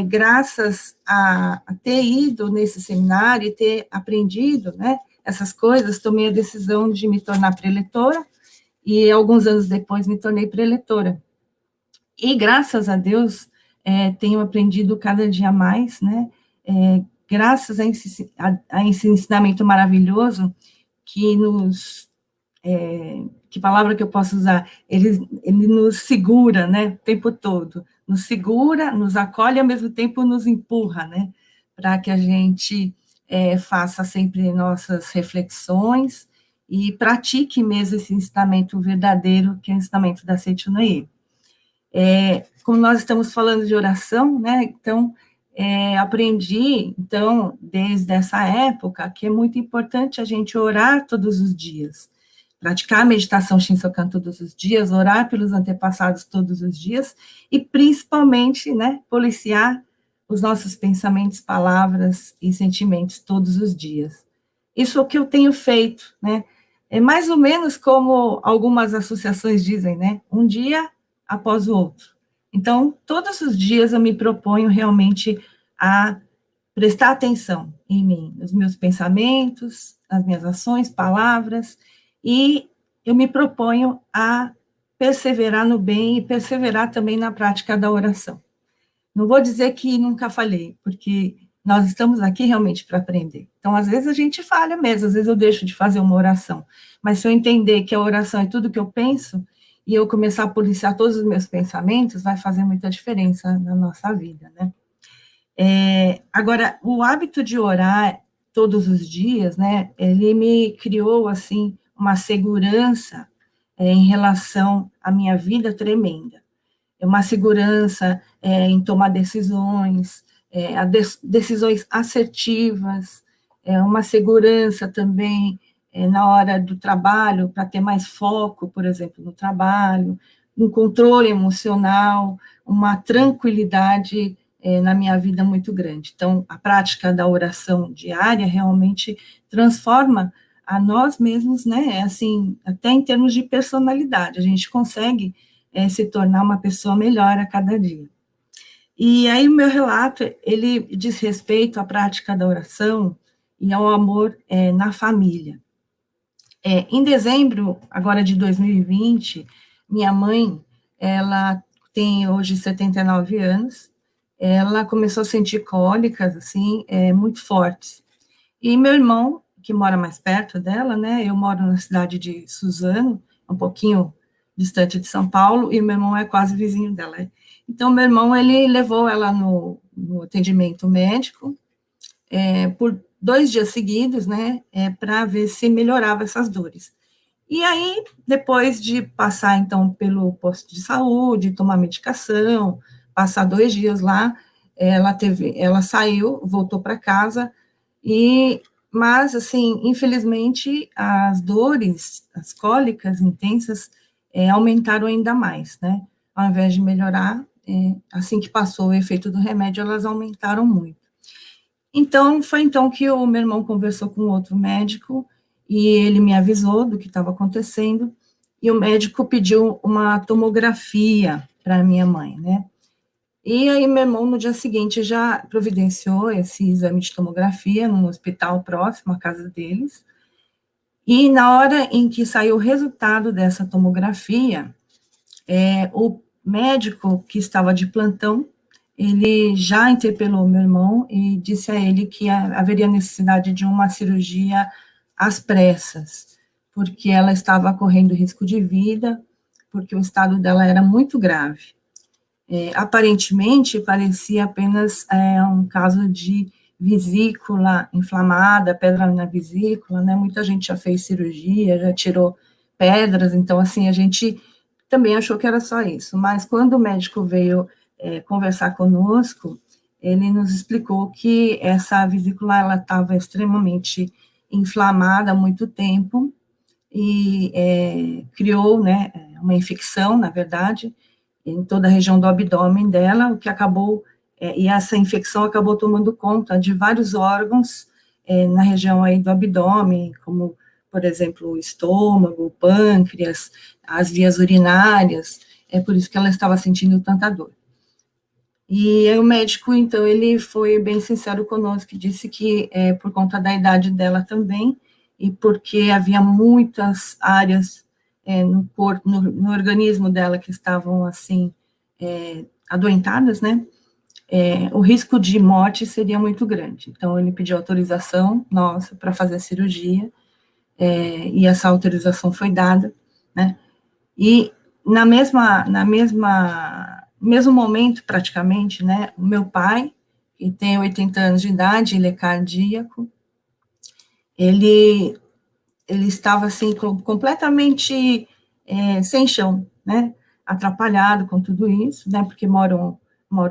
graças a ter ido nesse seminário e ter aprendido, né? Essas coisas, tomei a decisão de me tornar preletora, e alguns anos depois me tornei preletora. E graças a Deus, tenho aprendido cada dia mais, né? Graças a esse ensinamento maravilhoso que nos... que palavra que eu posso usar? Ele nos segura, né? O tempo todo. Nos segura, nos acolhe, ao mesmo tempo nos empurra, né? Para que a gente faça sempre nossas reflexões e pratique mesmo esse ensinamento verdadeiro, que é o ensinamento da Seichonaê. Como nós estamos falando de oração, né, então, aprendi, então, desde essa época, que é muito importante a gente orar todos os dias, praticar a meditação Shinsokan todos os dias, orar pelos antepassados todos os dias, e principalmente, né, policiar os nossos pensamentos, palavras e sentimentos todos os dias. Isso é o que eu tenho feito, né? É mais ou menos como algumas associações dizem, né? Um dia após o outro. Então, todos os dias eu me proponho realmente a prestar atenção em mim, nos meus pensamentos, nas minhas ações, palavras, e eu me proponho a perseverar no bem e perseverar também na prática da oração. Não vou dizer que nunca falhei, porque nós estamos aqui realmente para aprender. Então, às vezes a gente falha mesmo, às vezes eu deixo de fazer uma oração, mas se eu entender que a oração é tudo que eu penso, e eu começar a policiar todos os meus pensamentos, vai fazer muita diferença na nossa vida, né? Agora, o hábito de orar todos os dias, né, ele me criou, assim, uma segurança em relação à minha vida tremenda. É uma segurança em tomar decisões, decisões assertivas, uma segurança também na hora do trabalho, para ter mais foco, por exemplo, no trabalho, um controle emocional, uma tranquilidade na minha vida muito grande. Então, a prática da oração diária realmente transforma a nós mesmos, né, assim, até em termos de personalidade, a gente consegue se tornar uma pessoa melhor a cada dia. E aí o meu relato, ele diz respeito à prática da oração e ao amor na família. Em dezembro, agora de 2020, minha mãe, ela tem hoje 79 anos, ela começou a sentir cólicas, assim, muito fortes. E meu irmão, que mora mais perto dela, né, eu moro na cidade de Suzano, um pouquinho distante de São Paulo, e meu irmão é quase vizinho dela. Então, meu irmão, ele levou ela no atendimento médico, por 2 dias seguidos, né, para ver se melhorava essas dores. E aí, depois de passar, então, pelo posto de saúde, tomar medicação, passar 2 dias lá, ela saiu, voltou para casa, mas, assim, infelizmente, as dores, as cólicas intensas, aumentaram ainda mais, né? Ao invés de melhorar, assim que passou o efeito do remédio, elas aumentaram muito. Então, foi então que o meu irmão conversou com outro médico, e ele me avisou do que estava acontecendo, e o médico pediu uma tomografia para minha mãe, né? E aí, meu irmão, no dia seguinte, já providenciou esse exame de tomografia num hospital próximo à casa deles, e na hora em que saiu o resultado dessa tomografia, o médico que estava de plantão, ele já interpelou meu irmão e disse a ele que haveria necessidade de uma cirurgia às pressas, porque ela estava correndo risco de vida, porque o estado dela era muito grave. Aparentemente, parecia apenas um caso de vesícula inflamada, pedra na vesícula, né? Muita gente já fez cirurgia, já tirou pedras, então, assim, a gente também achou que era só isso. Mas quando o médico veio conversar conosco, ele nos explicou que essa vesícula, ela estava extremamente inflamada há muito tempo e criou, né, uma infecção, na verdade, em toda a região do abdômen dela, o que acabou, e essa infecção acabou tomando conta de vários órgãos na região aí do abdômen, como, por exemplo, o estômago, o pâncreas, as vias urinárias, é por isso que ela estava sentindo tanta dor. E aí o médico, então, ele foi bem sincero conosco, disse que por conta da idade dela também, e porque havia muitas áreas no corpo, no organismo dela que estavam, assim, adoentadas, né, o risco de morte seria muito grande. Então, ele pediu autorização nossa para fazer a cirurgia, e essa autorização foi dada, né, e no mesmo momento, praticamente, né, o meu pai, que tem 80 anos de idade, ele é cardíaco, ele estava, assim, completamente sem chão, né, atrapalhado com tudo isso, né, porque moram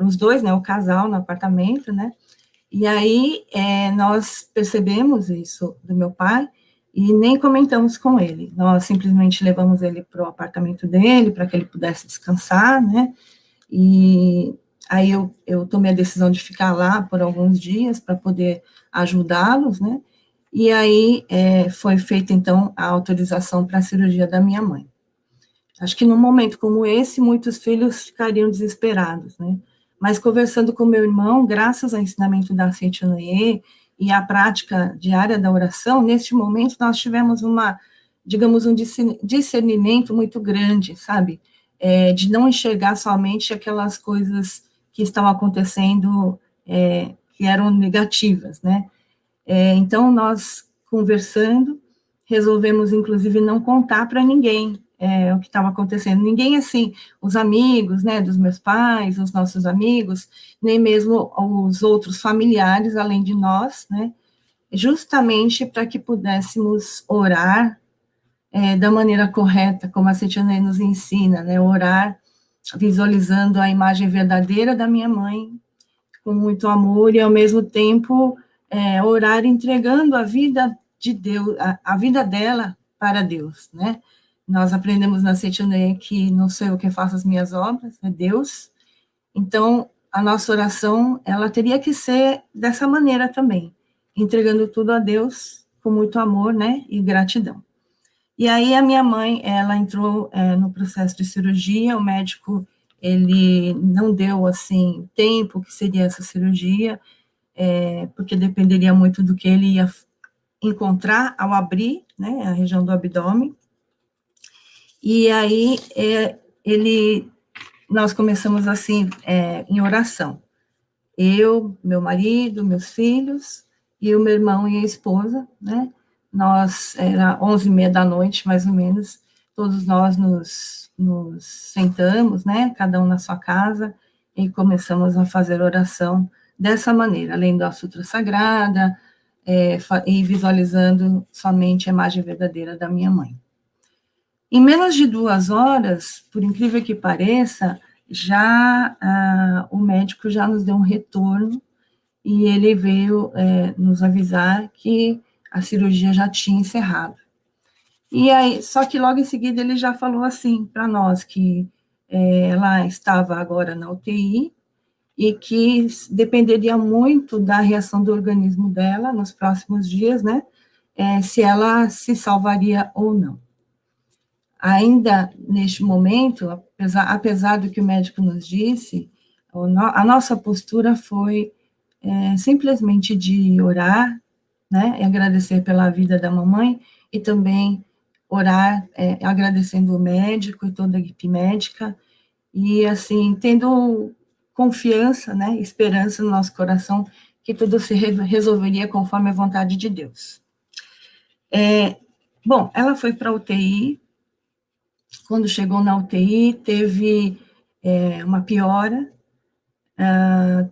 os dois, né, o casal no apartamento, né, e aí nós percebemos isso do meu pai e nem comentamos com ele, nós simplesmente levamos ele para o apartamento dele, para que ele pudesse descansar, né, e aí eu tomei a decisão de ficar lá por alguns dias para poder ajudá-los, né, e aí foi feita, então, a autorização para a cirurgia da minha mãe. Acho que num momento como esse, muitos filhos ficariam desesperados, né, mas conversando com meu irmão, graças ao ensinamento da Saint Noé e à prática diária da oração, neste momento nós tivemos digamos, um discernimento muito grande, sabe, de não enxergar somente aquelas coisas que estavam acontecendo, que eram negativas, né. Então, nós, conversando, resolvemos, inclusive, não contar para ninguém o que estava acontecendo. Ninguém, assim, os amigos, né, dos meus pais, os nossos amigos, nem mesmo os outros familiares, além de nós, né, justamente para que pudéssemos orar da maneira correta, como a Cetiana nos ensina, né, orar visualizando a imagem verdadeira da minha mãe, com muito amor, e ao mesmo tempo orar entregando a vida de Deus, a vida dela para Deus, né? Nós aprendemos na Cetiana que não sou eu quem faço as minhas obras, é Deus. Então, a nossa oração, ela teria que ser dessa maneira também, entregando tudo a Deus com muito amor, né, e gratidão. E aí a minha mãe, ela entrou no processo de cirurgia, o médico, ele não deu, assim, tempo que seria essa cirurgia, porque dependeria muito do que ele ia encontrar ao abrir, né, a região do abdômen. E aí nós começamos, assim, em oração. Eu, meu marido, meus filhos, e o meu irmão e a esposa, né, era 11h30 da noite, mais ou menos, todos nós nos sentamos, né, cada um na sua casa, e começamos a fazer oração dessa maneira, além da sutra sagrada, e visualizando somente a imagem verdadeira da minha mãe. Em menos de 2 horas, por incrível que pareça, o médico já nos deu um retorno, e ele veio nos avisar que a cirurgia já tinha encerrado. E aí, só que logo em seguida ele já falou assim para nós que ela estava agora na UTI e que dependeria muito da reação do organismo dela nos próximos dias, né, se ela se salvaria ou não. Ainda neste momento, apesar do que o médico nos disse, a nossa postura foi simplesmente de orar, né, e agradecer pela vida da mamãe, e também orar, agradecendo o médico e toda a equipe médica, e assim, tendo confiança, né, esperança no nosso coração, que tudo se resolveria conforme a vontade de Deus. Bom, ela foi para a UTI, quando chegou na UTI, teve uma piora,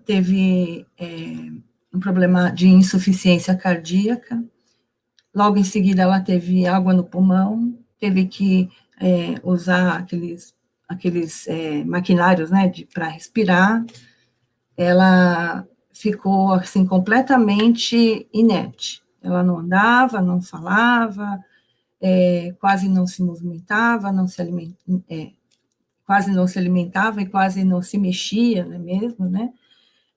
teve um problema de insuficiência cardíaca, logo em seguida ela teve água no pulmão, teve que usar aqueles maquinários, né, para respirar, ela ficou, assim, completamente inerte, ela não andava, não falava, quase não se movimentava, quase não se alimentava e quase não se mexia, não é mesmo, né?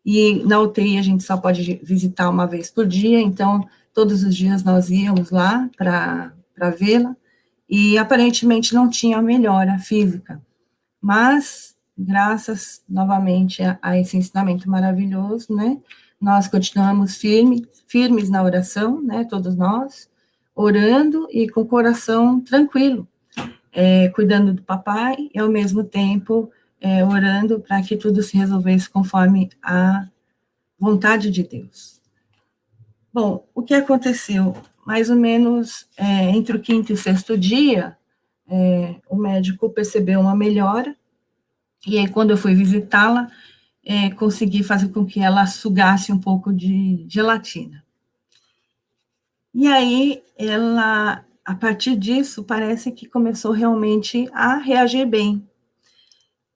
E na UTI a gente só pode visitar uma vez por dia, então todos os dias nós íamos lá para vê-la, e aparentemente não tinha melhora física, mas graças novamente a esse ensinamento maravilhoso, né, nós continuamos firmes na oração, né, todos nós, orando e com o coração tranquilo, cuidando do papai e ao mesmo tempo orando para que tudo se resolvesse conforme a vontade de Deus. Bom, o que aconteceu? Mais ou menos entre o quinto e sexto dia, o médico percebeu uma melhora, e aí quando eu fui visitá-la, consegui fazer com que ela sugasse um pouco de gelatina. E aí, ela, a partir disso, parece que começou realmente a reagir bem.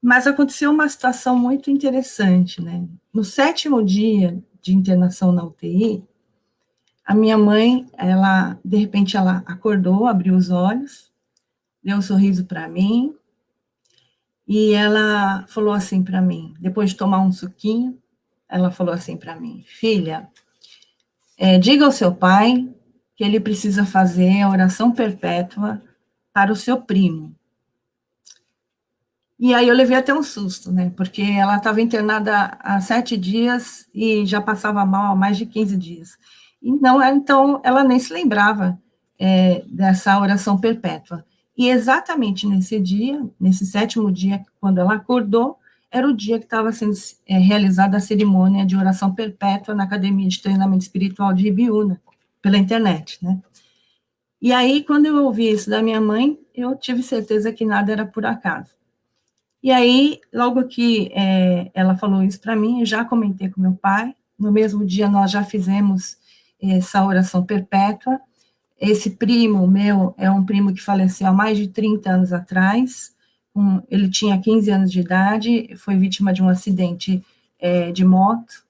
Mas aconteceu uma situação muito interessante, né? No 7º dia de internação na UTI, a minha mãe, de repente, ela acordou, abriu os olhos, deu um sorriso para mim, e ela falou assim para mim, depois de tomar um suquinho, ela falou assim para mim: filha, diga ao seu pai que ele precisa fazer a oração perpétua para o seu primo. E aí eu levei até um susto, né, porque ela estava internada há 7 dias e já passava mal há mais de 15 dias. Então ela nem se lembrava dessa oração perpétua. E exatamente nesse dia, nesse 7º dia, quando ela acordou, era o dia que estava sendo realizada a cerimônia de oração perpétua na Academia de Treinamento Espiritual de Ibiúna, pela internet, né? E aí, quando eu ouvi isso da minha mãe, eu tive certeza que nada era por acaso. E aí, logo que ela falou isso para mim, eu já comentei com meu pai, no mesmo dia nós já fizemos essa oração perpétua. Esse primo meu é um primo que faleceu há mais de 30 anos atrás, ele tinha 15 anos de idade, foi vítima de um acidente de moto,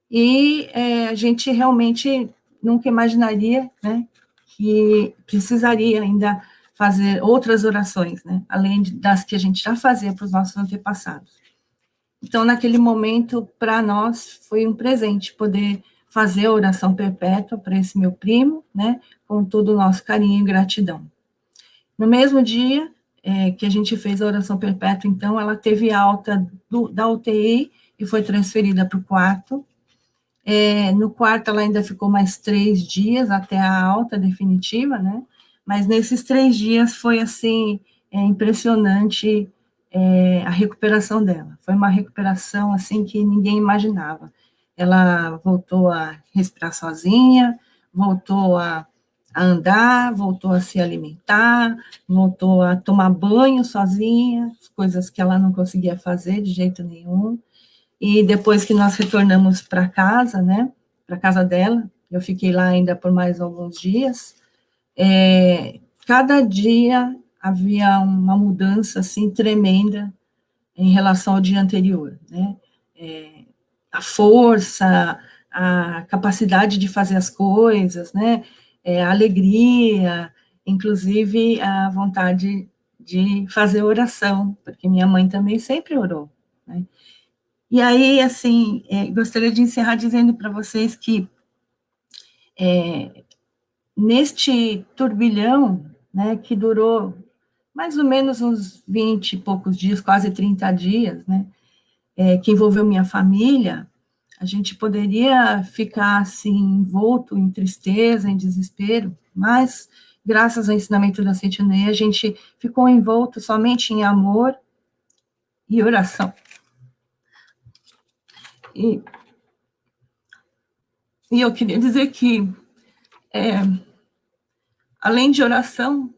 e a gente realmente nunca imaginaria, né, que precisaria ainda fazer outras orações, né, além das que a gente já fazia para os nossos antepassados. Então, naquele momento, para nós, foi um presente poder fazer a oração perpétua para esse meu primo, né, com todo o nosso carinho e gratidão. No mesmo dia que a gente fez a oração perpétua, então, ela teve alta da UTI e foi transferida para o quarto. No quarto, ela ainda ficou mais 3 dias até a alta definitiva, né, mas nesses 3 dias foi, assim, impressionante a recuperação dela. Foi uma recuperação, assim, que ninguém imaginava. Ela voltou a respirar sozinha, voltou a andar, voltou a se alimentar, voltou a tomar banho sozinha, coisas que ela não conseguia fazer de jeito nenhum. E depois que nós retornamos para casa, né, para casa dela, eu fiquei lá ainda por mais alguns dias, cada dia havia uma mudança, assim, tremenda em relação ao dia anterior, né, a força, a capacidade de fazer as coisas, né, a alegria, inclusive a vontade de fazer oração, porque minha mãe também sempre orou, né. E aí, assim, gostaria de encerrar dizendo para vocês que neste turbilhão, né, que durou mais ou menos uns 20 e poucos dias, quase 30 dias, né, que envolveu minha família, a gente poderia ficar, assim, envolto em tristeza, em desespero, mas, graças ao ensinamento da Sentinela, a gente ficou envolto somente em amor e oração. E eu queria dizer que, além de oração,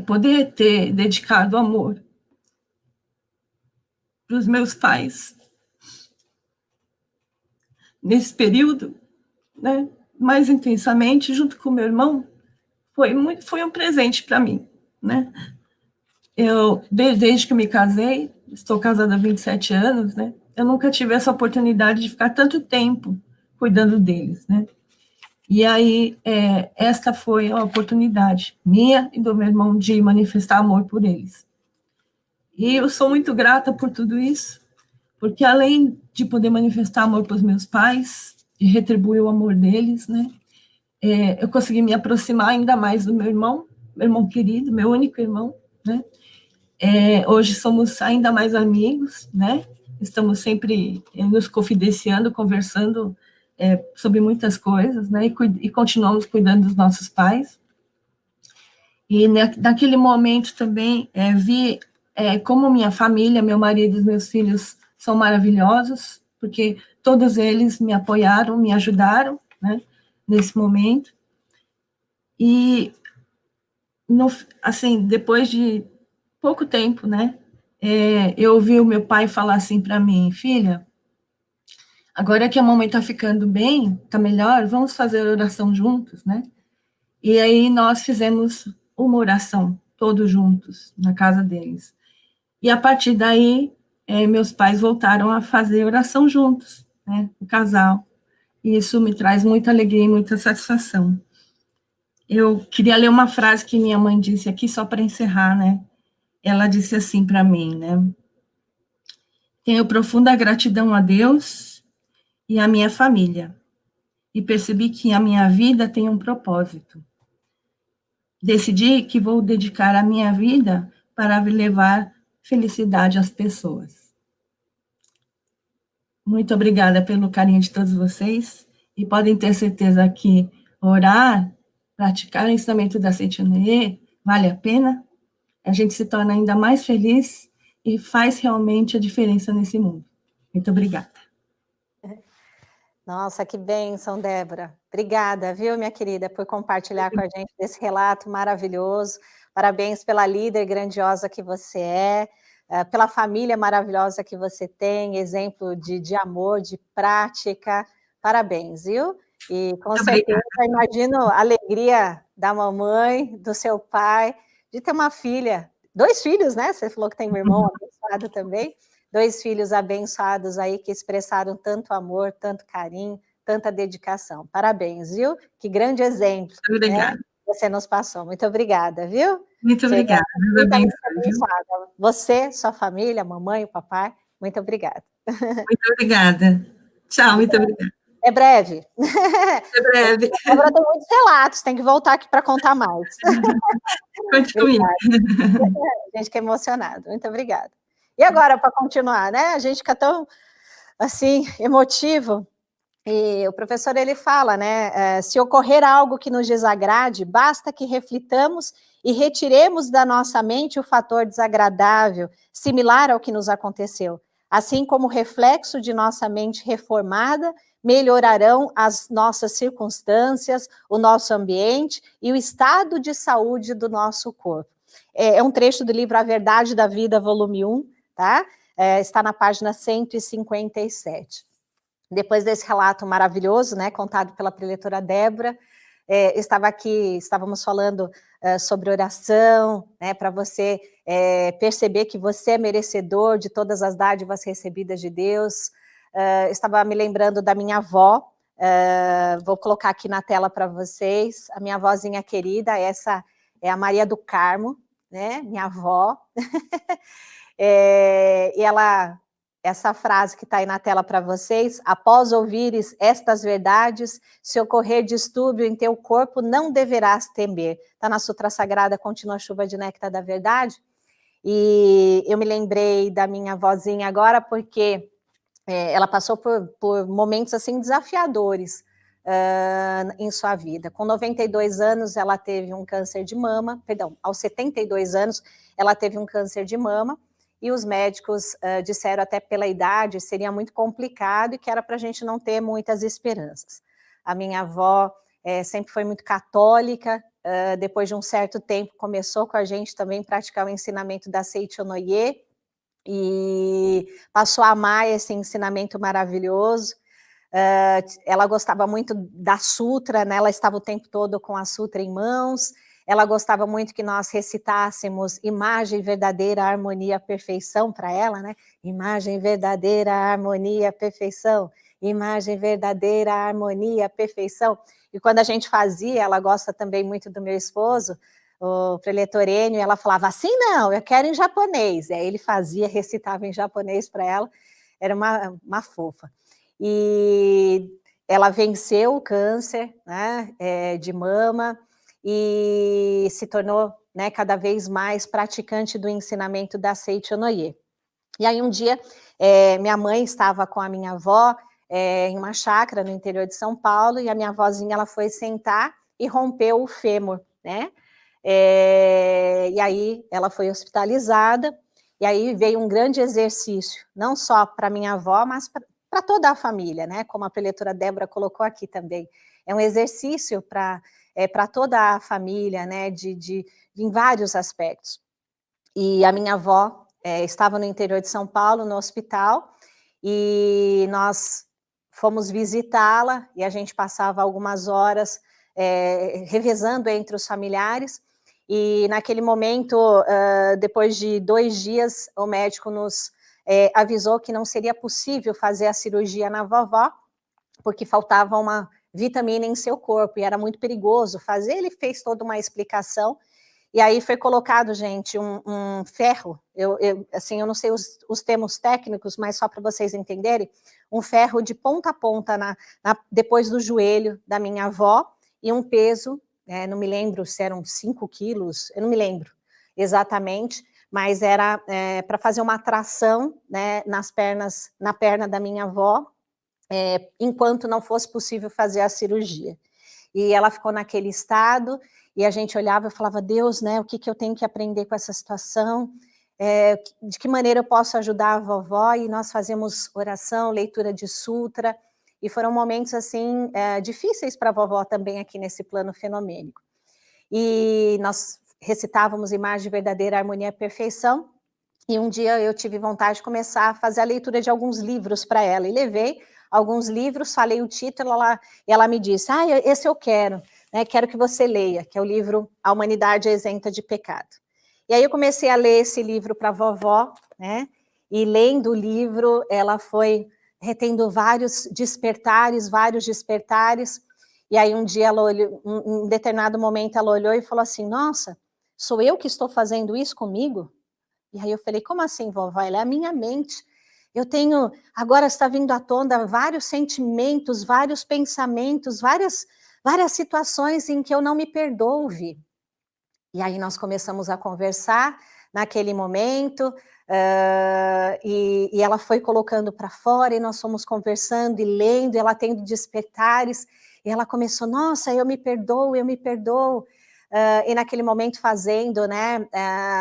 poder ter dedicado amor para os meus pais nesse período, né, mais intensamente, junto com meu irmão, foi um presente para mim, né? Desde que eu me casei, estou casada há 27 anos, né? Eu nunca tive essa oportunidade de ficar tanto tempo cuidando deles, né? E aí, esta foi a oportunidade minha e do meu irmão de manifestar amor por eles. E eu sou muito grata por tudo isso, porque além de poder manifestar amor para os meus pais, e retribuir o amor deles, né? Eu consegui me aproximar ainda mais do meu irmão querido, meu único irmão, né? Hoje somos ainda mais amigos, né? Estamos sempre nos confidenciando, conversando sobre muitas coisas, né? E continuamos cuidando dos nossos pais. E naquele momento também vi como minha família, meu marido e meus filhos são maravilhosos, porque todos eles me apoiaram, me ajudaram, né? Nesse momento. E, assim, depois de pouco tempo, né? Eu ouvi o meu pai falar assim para mim: filha, agora que a mamãe está ficando bem, está melhor, vamos fazer oração juntos, né? E aí nós fizemos uma oração, todos juntos, na casa deles. E a partir daí, meus pais voltaram a fazer oração juntos, né? O casal. E isso me traz muita alegria e muita satisfação. Eu queria ler uma frase que minha mãe disse aqui, só para encerrar, né? Ela disse assim para mim, né? Tenho profunda gratidão a Deus e à minha família, e percebi que a minha vida tem um propósito. Decidi que vou dedicar a minha vida para levar felicidade às pessoas. Muito obrigada pelo carinho de todos vocês, e podem ter certeza que orar, praticar o ensinamento da Seitianoye vale a pena. A gente se torna ainda mais feliz e faz realmente a diferença nesse mundo. Muito obrigada. Nossa, que bênção, Débora. Obrigada, viu, minha querida, por compartilhar com a gente desse relato maravilhoso. Parabéns pela líder grandiosa que você é, pela família maravilhosa que você tem, exemplo de amor, de prática. Parabéns, viu? E com certeza, imagino a alegria da mamãe, do seu pai, de ter uma filha, 2 filhos, né? Você falou que tem um irmão abençoado também. 2 filhos abençoados aí que expressaram tanto amor, tanto carinho, tanta dedicação. Parabéns, viu? Que grande exemplo. Muito obrigada. Né, você nos passou. Muito obrigada, viu? Muito obrigada. Muito abençoada. Você, sua família, mamãe, o papai, muito obrigada. Muito obrigada. Tchau, muito obrigada. É breve. É breve. Agora tem muitos relatos, tem que voltar aqui para contar mais. Continue. Gente, que emocionado. Muito obrigada. E agora, para continuar, né? A gente fica tão, assim, emotivo. E o professor, ele fala, né? Se ocorrer algo que nos desagrade, basta que reflitamos e retiremos da nossa mente o fator desagradável, similar ao que nos aconteceu. Assim como o reflexo de nossa mente reformada, melhorarão as nossas circunstâncias, o nosso ambiente e o estado de saúde do nosso corpo. É um trecho do livro A Verdade da Vida, volume 1, tá? Está na página 157. Depois desse relato maravilhoso, né, contado pela preletora Débora, estávamos falando sobre oração, né, para você perceber que você é merecedor de todas as dádivas recebidas de Deus. Estava me lembrando da minha avó, vou colocar aqui na tela para vocês, a minha avózinha querida, essa é a Maria do Carmo, né, minha avó, e essa frase que está aí na tela para vocês: após ouvires estas verdades, se ocorrer distúrbio em teu corpo, não deverás temer. Está na Sutra Sagrada, Contínua Chuva de Néctar da Verdade. E eu me lembrei da minha avózinha agora, porque ela passou por momentos assim desafiadores em sua vida. Com 92 anos, ela teve um câncer de mama, perdão, aos 72 anos, ela teve um câncer de mama, e os médicos disseram até pela idade seria muito complicado e que era para a gente não ter muitas esperanças. A minha avó sempre foi muito católica, depois de um certo tempo, começou com a gente também a praticar o ensinamento da Seicho Noye, e passou a amar esse ensinamento maravilhoso. Ela gostava muito da sutra, né? Ela estava o tempo todo com a sutra em mãos. Ela gostava muito que nós recitássemos imagem verdadeira, harmonia, perfeição para ela, né? Imagem verdadeira, harmonia, perfeição. Imagem verdadeira, harmonia, perfeição. E quando a gente fazia, ela gosta também muito do meu esposo, o preletor Enio, ela falava assim, não, eu quero em japonês. E aí ele fazia, recitava em japonês para ela, era uma fofa. E ela venceu o câncer, né, de mama, e se tornou, né, cada vez mais praticante do ensinamento da Seicho Noye. E aí um dia, minha mãe estava com a minha avó em uma chácara no interior de São Paulo, e a minha avózinha, ela foi sentar e rompeu o fêmur, né? E aí ela foi hospitalizada, e aí veio um grande exercício, não só para minha avó, mas para toda a família, né? Como a preletora Débora colocou aqui também. É um exercício para toda a família, né? Em vários aspectos. E a minha avó estava no interior de São Paulo, no hospital, e nós fomos visitá-la, e a gente passava algumas horas revezando entre os familiares, e naquele momento, depois de 2 dias, o médico nos avisou que não seria possível fazer a cirurgia na vovó, porque faltava uma vitamina em seu corpo, e era muito perigoso fazer. Ele fez toda uma explicação, e aí foi colocado, gente, um ferro, eu não sei os termos técnicos, mas só para vocês entenderem, um ferro de ponta a ponta depois do joelho da minha avó, e um peso, não me lembro se eram 5 quilos, eu não me lembro exatamente, mas era para fazer uma tração, né, na perna da minha avó, enquanto não fosse possível fazer a cirurgia. E ela ficou naquele estado, e a gente olhava e falava, Deus, né, o que eu tenho que aprender com essa situação? De que maneira eu posso ajudar a vovó? E nós fazemos oração, leitura de sutra, e foram momentos, assim, difíceis para a vovó também aqui nesse plano fenomênico. E nós recitávamos imagem verdadeira, harmonia, perfeição, e um dia eu tive vontade de começar a fazer a leitura de alguns livros para ela, e levei alguns livros, falei o título, e ela me disse, esse eu quero, né, quero que você leia, que é o livro A Humanidade é Isenta de Pecado. E aí eu comecei a ler esse livro para a vovó, né, e lendo o livro, ela foi retendo vários despertares, e aí um dia, ela olhou, em determinado momento, ela olhou e falou assim, nossa, sou eu que estou fazendo isso comigo? E aí eu falei, como assim, vovó? Ela é a minha mente. Eu tenho, agora está vindo à tona vários sentimentos, vários pensamentos, várias situações em que eu não me perdoo. E aí nós começamos a conversar naquele momento, e ela foi colocando para fora, e nós fomos conversando e lendo, e ela tendo despertares, e ela começou, nossa, eu me perdoo, e naquele momento fazendo, né,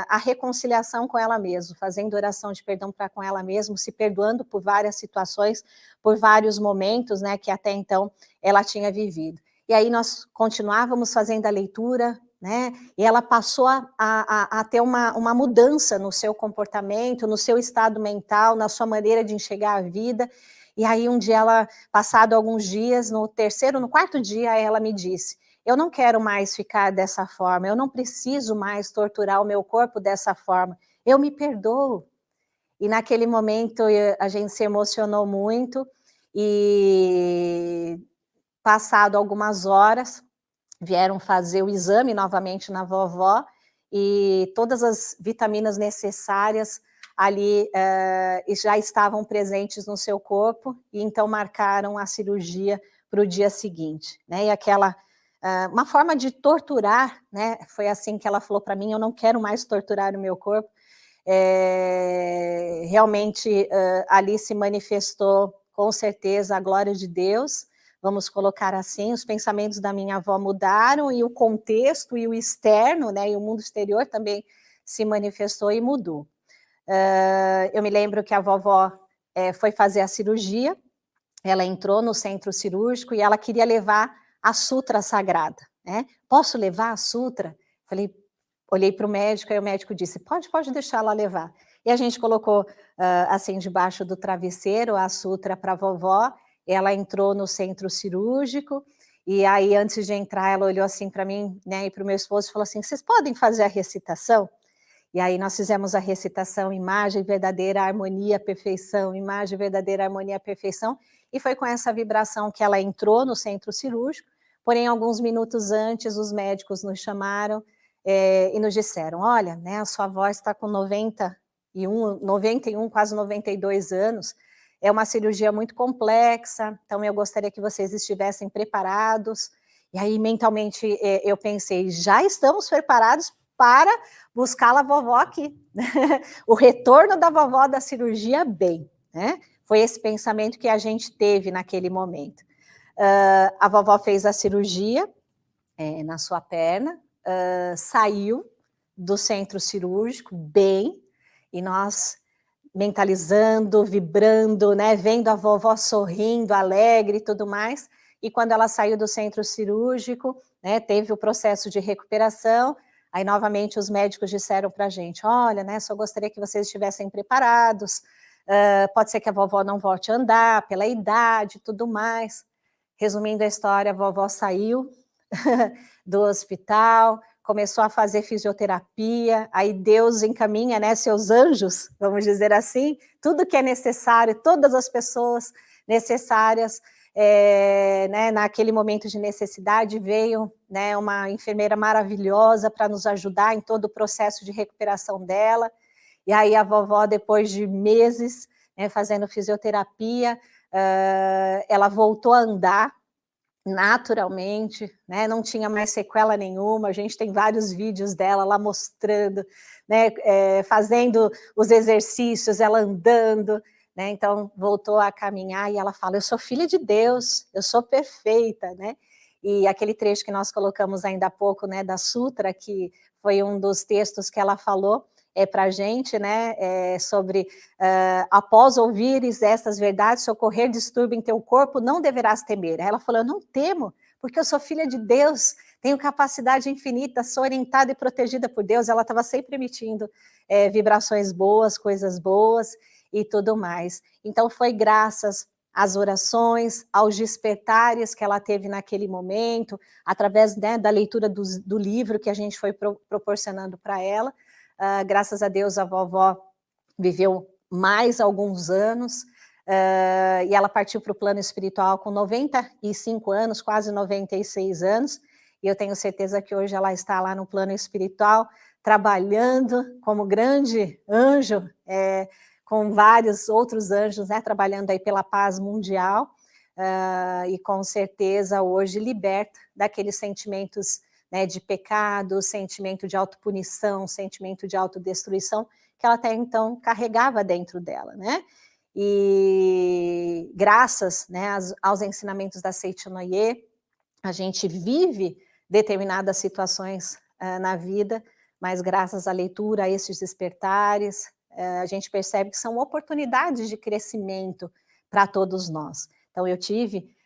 a reconciliação com ela mesma, fazendo oração de perdão para com ela mesma, se perdoando por várias situações, por vários momentos, né, que até então ela tinha vivido. E aí nós continuávamos fazendo a leitura, né, e ela passou a ter uma mudança no seu comportamento, no seu estado mental, na sua maneira de enxergar a vida. E aí um dia ela, passado alguns dias, no 4º dia, ela me disse, eu não quero mais ficar dessa forma, eu não preciso mais torturar o meu corpo dessa forma, eu me perdoo. E naquele momento a gente se emocionou muito, e passado algumas horas, vieram fazer o exame novamente na vovó, e todas as vitaminas necessárias ali já estavam presentes no seu corpo, e então marcaram a cirurgia para o dia seguinte, né? E aquela, uma forma de torturar, né? Foi assim que ela falou para mim, eu não quero mais torturar o meu corpo. Realmente ali se manifestou com certeza a glória de Deus, vamos colocar assim, os pensamentos da minha avó mudaram, e o contexto e o externo, né, e o mundo exterior também se manifestou e mudou. Eu me lembro que a vovó foi fazer a cirurgia, ela entrou no centro cirúrgico e ela queria levar a sutra sagrada, né? Posso levar a Sutra? Falei, olhei para o médico, aí o médico disse, pode deixar ela levar. E a gente colocou, assim, debaixo do travesseiro, a Sutra para a vovó, ela entrou no centro cirúrgico, e aí, antes de entrar, ela olhou assim para mim, né, e para o meu esposo, e falou assim, vocês podem fazer a recitação? E aí nós fizemos a recitação, imagem verdadeira, harmonia, perfeição, imagem verdadeira, harmonia, perfeição, e foi com essa vibração que ela entrou no centro cirúrgico, porém, alguns minutos antes, os médicos nos chamaram e nos disseram, olha, né, a sua avó está com 91, quase 92 anos, é uma cirurgia muito complexa, então eu gostaria que vocês estivessem preparados. E aí, mentalmente, eu pensei, já estamos preparados para buscar a vovó aqui. O retorno da vovó da cirurgia bem, né? Foi esse pensamento que a gente teve naquele momento. A vovó fez a cirurgia na sua perna, saiu do centro cirúrgico bem, e nós mentalizando, vibrando, né, vendo a vovó sorrindo, alegre e tudo mais, e quando ela saiu do centro cirúrgico, né, teve o processo de recuperação, aí novamente os médicos disseram para a gente, olha, né, só gostaria que vocês estivessem preparados, pode ser que a vovó não volte a andar, pela idade e tudo mais. Resumindo a história, a vovó saiu do hospital, começou a fazer fisioterapia, aí Deus encaminha, né, seus anjos, vamos dizer assim, tudo que é necessário, todas as pessoas necessárias, né, naquele momento de necessidade, veio, né, uma enfermeira maravilhosa para nos ajudar em todo o processo de recuperação dela, e aí a vovó, depois de meses, né, fazendo fisioterapia, ela voltou a andar, naturalmente, né, não tinha mais sequela nenhuma, a gente tem vários vídeos dela lá mostrando, né, fazendo os exercícios, ela andando, né, então voltou a caminhar e ela fala, eu sou filha de Deus, eu sou perfeita, né, e aquele trecho que nós colocamos ainda há pouco, né, da Sutra, que foi um dos textos que ela falou, para a gente, né, sobre após ouvires estas verdades, se ocorrer distúrbio em teu corpo, não deverás temer. Ela falou, eu não temo, porque eu sou filha de Deus, tenho capacidade infinita, sou orientada e protegida por Deus. Ela estava sempre emitindo vibrações boas, coisas boas e tudo mais. Então foi graças às orações, aos despertares que ela teve naquele momento, através, né, da leitura do livro que a gente foi proporcionando para ela. Graças a Deus a vovó viveu mais alguns anos, e ela partiu para o plano espiritual com 95 anos, quase 96 anos, e eu tenho certeza que hoje ela está lá no plano espiritual, trabalhando como grande anjo, com vários outros anjos, né, trabalhando aí pela paz mundial, e com certeza hoje liberta daqueles sentimentos, né, de pecado, sentimento de autopunição, sentimento de autodestruição, que ela até então carregava dentro dela, né? E graças, né, aos ensinamentos da Seiichi Noye, a gente vive determinadas situações na vida, mas graças à leitura, a esses despertares, a gente percebe que são oportunidades de crescimento para todos nós. Então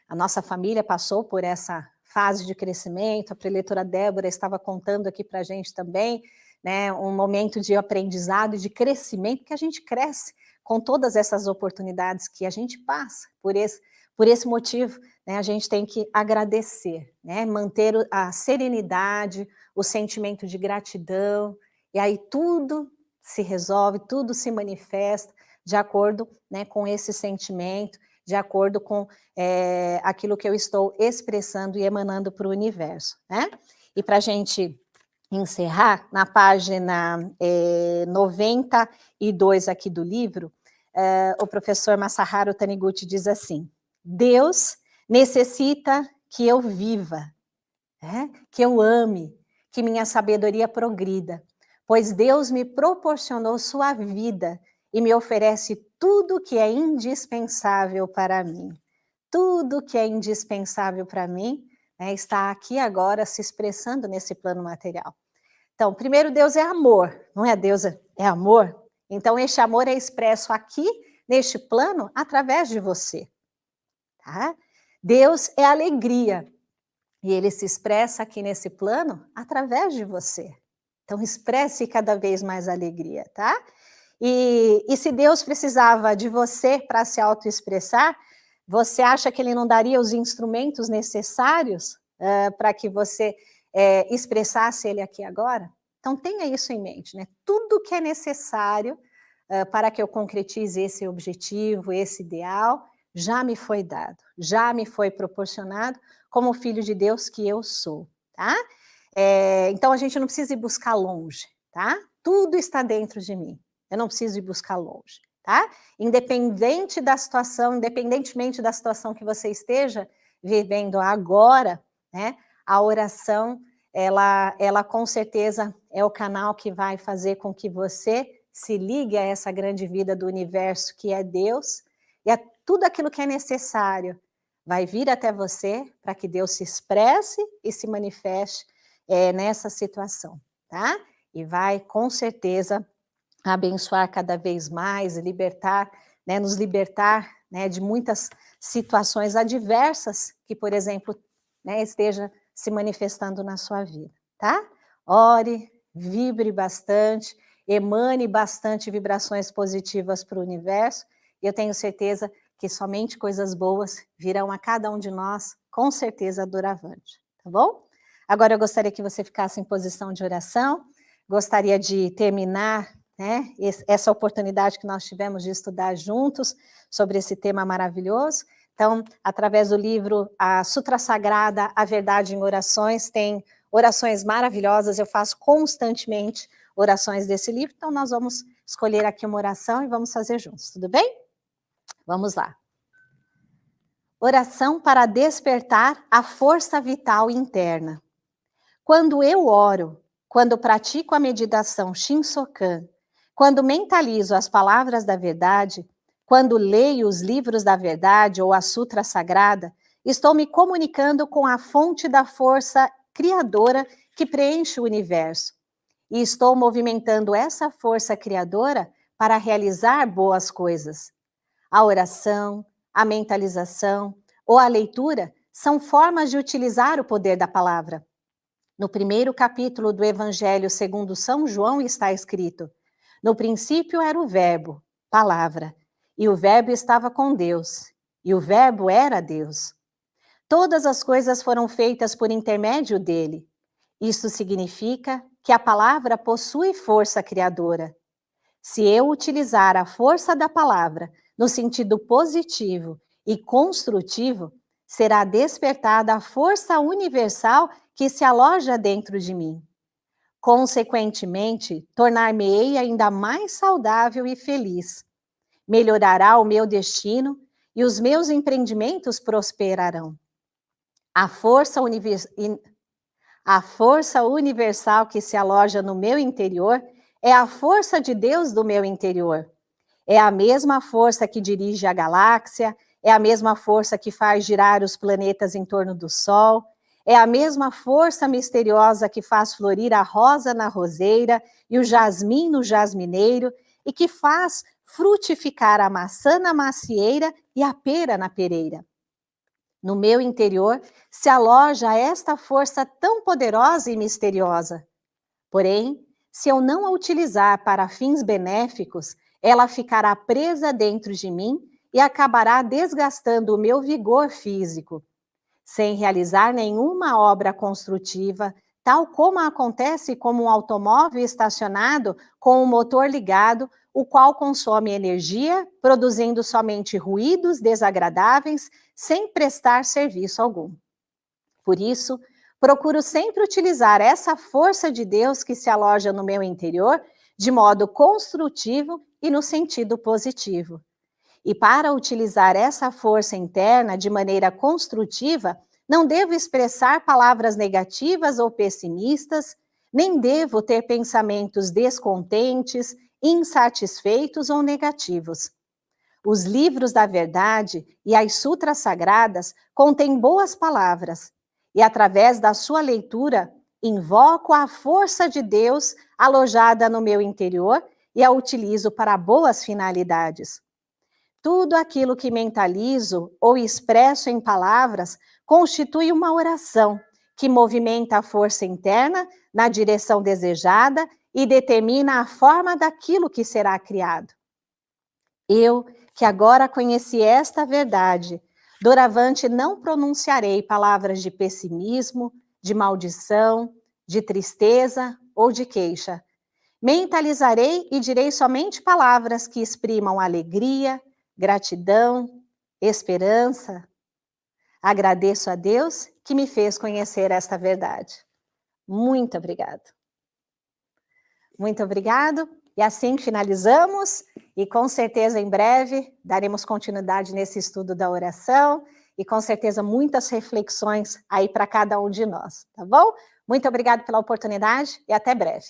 a nossa família passou por essa fase de crescimento, a preletora Débora estava contando aqui para a gente também, né, um momento de aprendizado e de crescimento, que a gente cresce com todas essas oportunidades que a gente passa. Por esse motivo, né, a gente tem que agradecer, né, manter a serenidade, o sentimento de gratidão, e aí tudo se resolve, tudo se manifesta de acordo, né, com esse sentimento, de acordo com aquilo que eu estou expressando e emanando para o universo, né? E para a gente encerrar, na página 92 aqui do livro, o professor Masaharu Taniguchi diz assim, Deus necessita que eu viva, né? Que eu ame, que minha sabedoria progrida, pois Deus me proporcionou sua vida e me oferece tudo que é indispensável para mim. Tudo que é indispensável para mim, né, está aqui agora se expressando nesse plano material. Então, primeiro, Deus é amor, não é? Deus é amor. Então, este amor é expresso aqui, neste plano, através de você. Tá? Deus é alegria. E ele se expressa aqui nesse plano através de você. Então, expresse cada vez mais alegria, tá? E se Deus precisava de você para se autoexpressar, você acha que ele não daria os instrumentos necessários para que você expressasse ele aqui agora? Então, tenha isso em mente, né? Tudo que é necessário para que eu concretize esse objetivo, esse ideal, já me foi dado, já me foi proporcionado como filho de Deus que eu sou, tá? Então, a gente não precisa ir buscar longe, tá? Tudo está dentro de mim. Eu não preciso ir buscar longe, tá? Independentemente da situação que você esteja vivendo agora, né? A oração, ela com certeza é o canal que vai fazer com que você se ligue a essa grande vida do universo que é Deus, e a tudo aquilo que é necessário vai vir até você para que Deus se expresse e se manifeste nessa situação, tá? E vai com certeza abençoar cada vez mais, libertar, né, nos libertar, né, de muitas situações adversas que, por exemplo, né, esteja se manifestando na sua vida, tá? Ore, vibre bastante, emane bastante vibrações positivas para o universo, e eu tenho certeza que somente coisas boas virão a cada um de nós, com certeza doravante, tá bom? Agora eu gostaria que você ficasse em posição de oração, gostaria de terminar, né, essa oportunidade que nós tivemos de estudar juntos sobre esse tema maravilhoso. Então, através do livro A Sutra Sagrada, A Verdade em Orações, tem orações maravilhosas, eu faço constantemente orações desse livro, então nós vamos escolher aqui uma oração e vamos fazer juntos, tudo bem? Vamos lá. Oração para despertar a força vital interna. Quando eu oro, quando pratico a meditação Shinsokan, quando mentalizo as palavras da verdade, quando leio os livros da verdade ou a Sutra Sagrada, estou me comunicando com a fonte da força criadora que preenche o universo. E estou movimentando essa força criadora para realizar boas coisas. A oração, a mentalização ou a leitura são formas de utilizar o poder da palavra. No primeiro capítulo do Evangelho segundo São João está escrito: no princípio era o Verbo, palavra, e o Verbo estava com Deus, e o Verbo era Deus. Todas as coisas foram feitas por intermédio dele. Isso significa que a palavra possui força criadora. Se eu utilizar a força da palavra no sentido positivo e construtivo, será despertada a força universal que se aloja dentro de mim. Consequentemente, tornar-me-ei ainda mais saudável e feliz. Melhorará o meu destino e os meus empreendimentos prosperarão. A força universal que se aloja no meu interior é a força de Deus do meu interior. É a mesma força que dirige a galáxia, é a mesma força que faz girar os planetas em torno do Sol, é a mesma força misteriosa que faz florir a rosa na roseira e o jasmim no jasmineiro e que faz frutificar a maçã na macieira e a pera na pereira. No meu interior se aloja esta força tão poderosa e misteriosa. Porém, se eu não a utilizar para fins benéficos, ela ficará presa dentro de mim e acabará desgastando o meu vigor físico. Sem realizar nenhuma obra construtiva, tal como acontece com um automóvel estacionado com o motor ligado, o qual consome energia, produzindo somente ruídos desagradáveis, sem prestar serviço algum. Por isso, procuro sempre utilizar essa força de Deus que se aloja no meu interior de modo construtivo e no sentido positivo. E para utilizar essa força interna de maneira construtiva, não devo expressar palavras negativas ou pessimistas, nem devo ter pensamentos descontentes, insatisfeitos ou negativos. Os livros da verdade e as sutras sagradas contêm boas palavras, e através da sua leitura, invoco a força de Deus alojada no meu interior e a utilizo para boas finalidades. Tudo aquilo que mentalizo ou expresso em palavras constitui uma oração que movimenta a força interna na direção desejada e determina a forma daquilo que será criado. Eu, que agora conheci esta verdade, doravante não pronunciarei palavras de pessimismo, de maldição, de tristeza ou de queixa. Mentalizarei e direi somente palavras que exprimam alegria, gratidão, esperança. Agradeço a Deus que me fez conhecer esta verdade. Muito obrigado. Muito obrigado. E assim finalizamos, e com certeza em breve daremos continuidade nesse estudo da oração, e com certeza muitas reflexões aí para cada um de nós, tá bom? Muito obrigado pela oportunidade e até breve.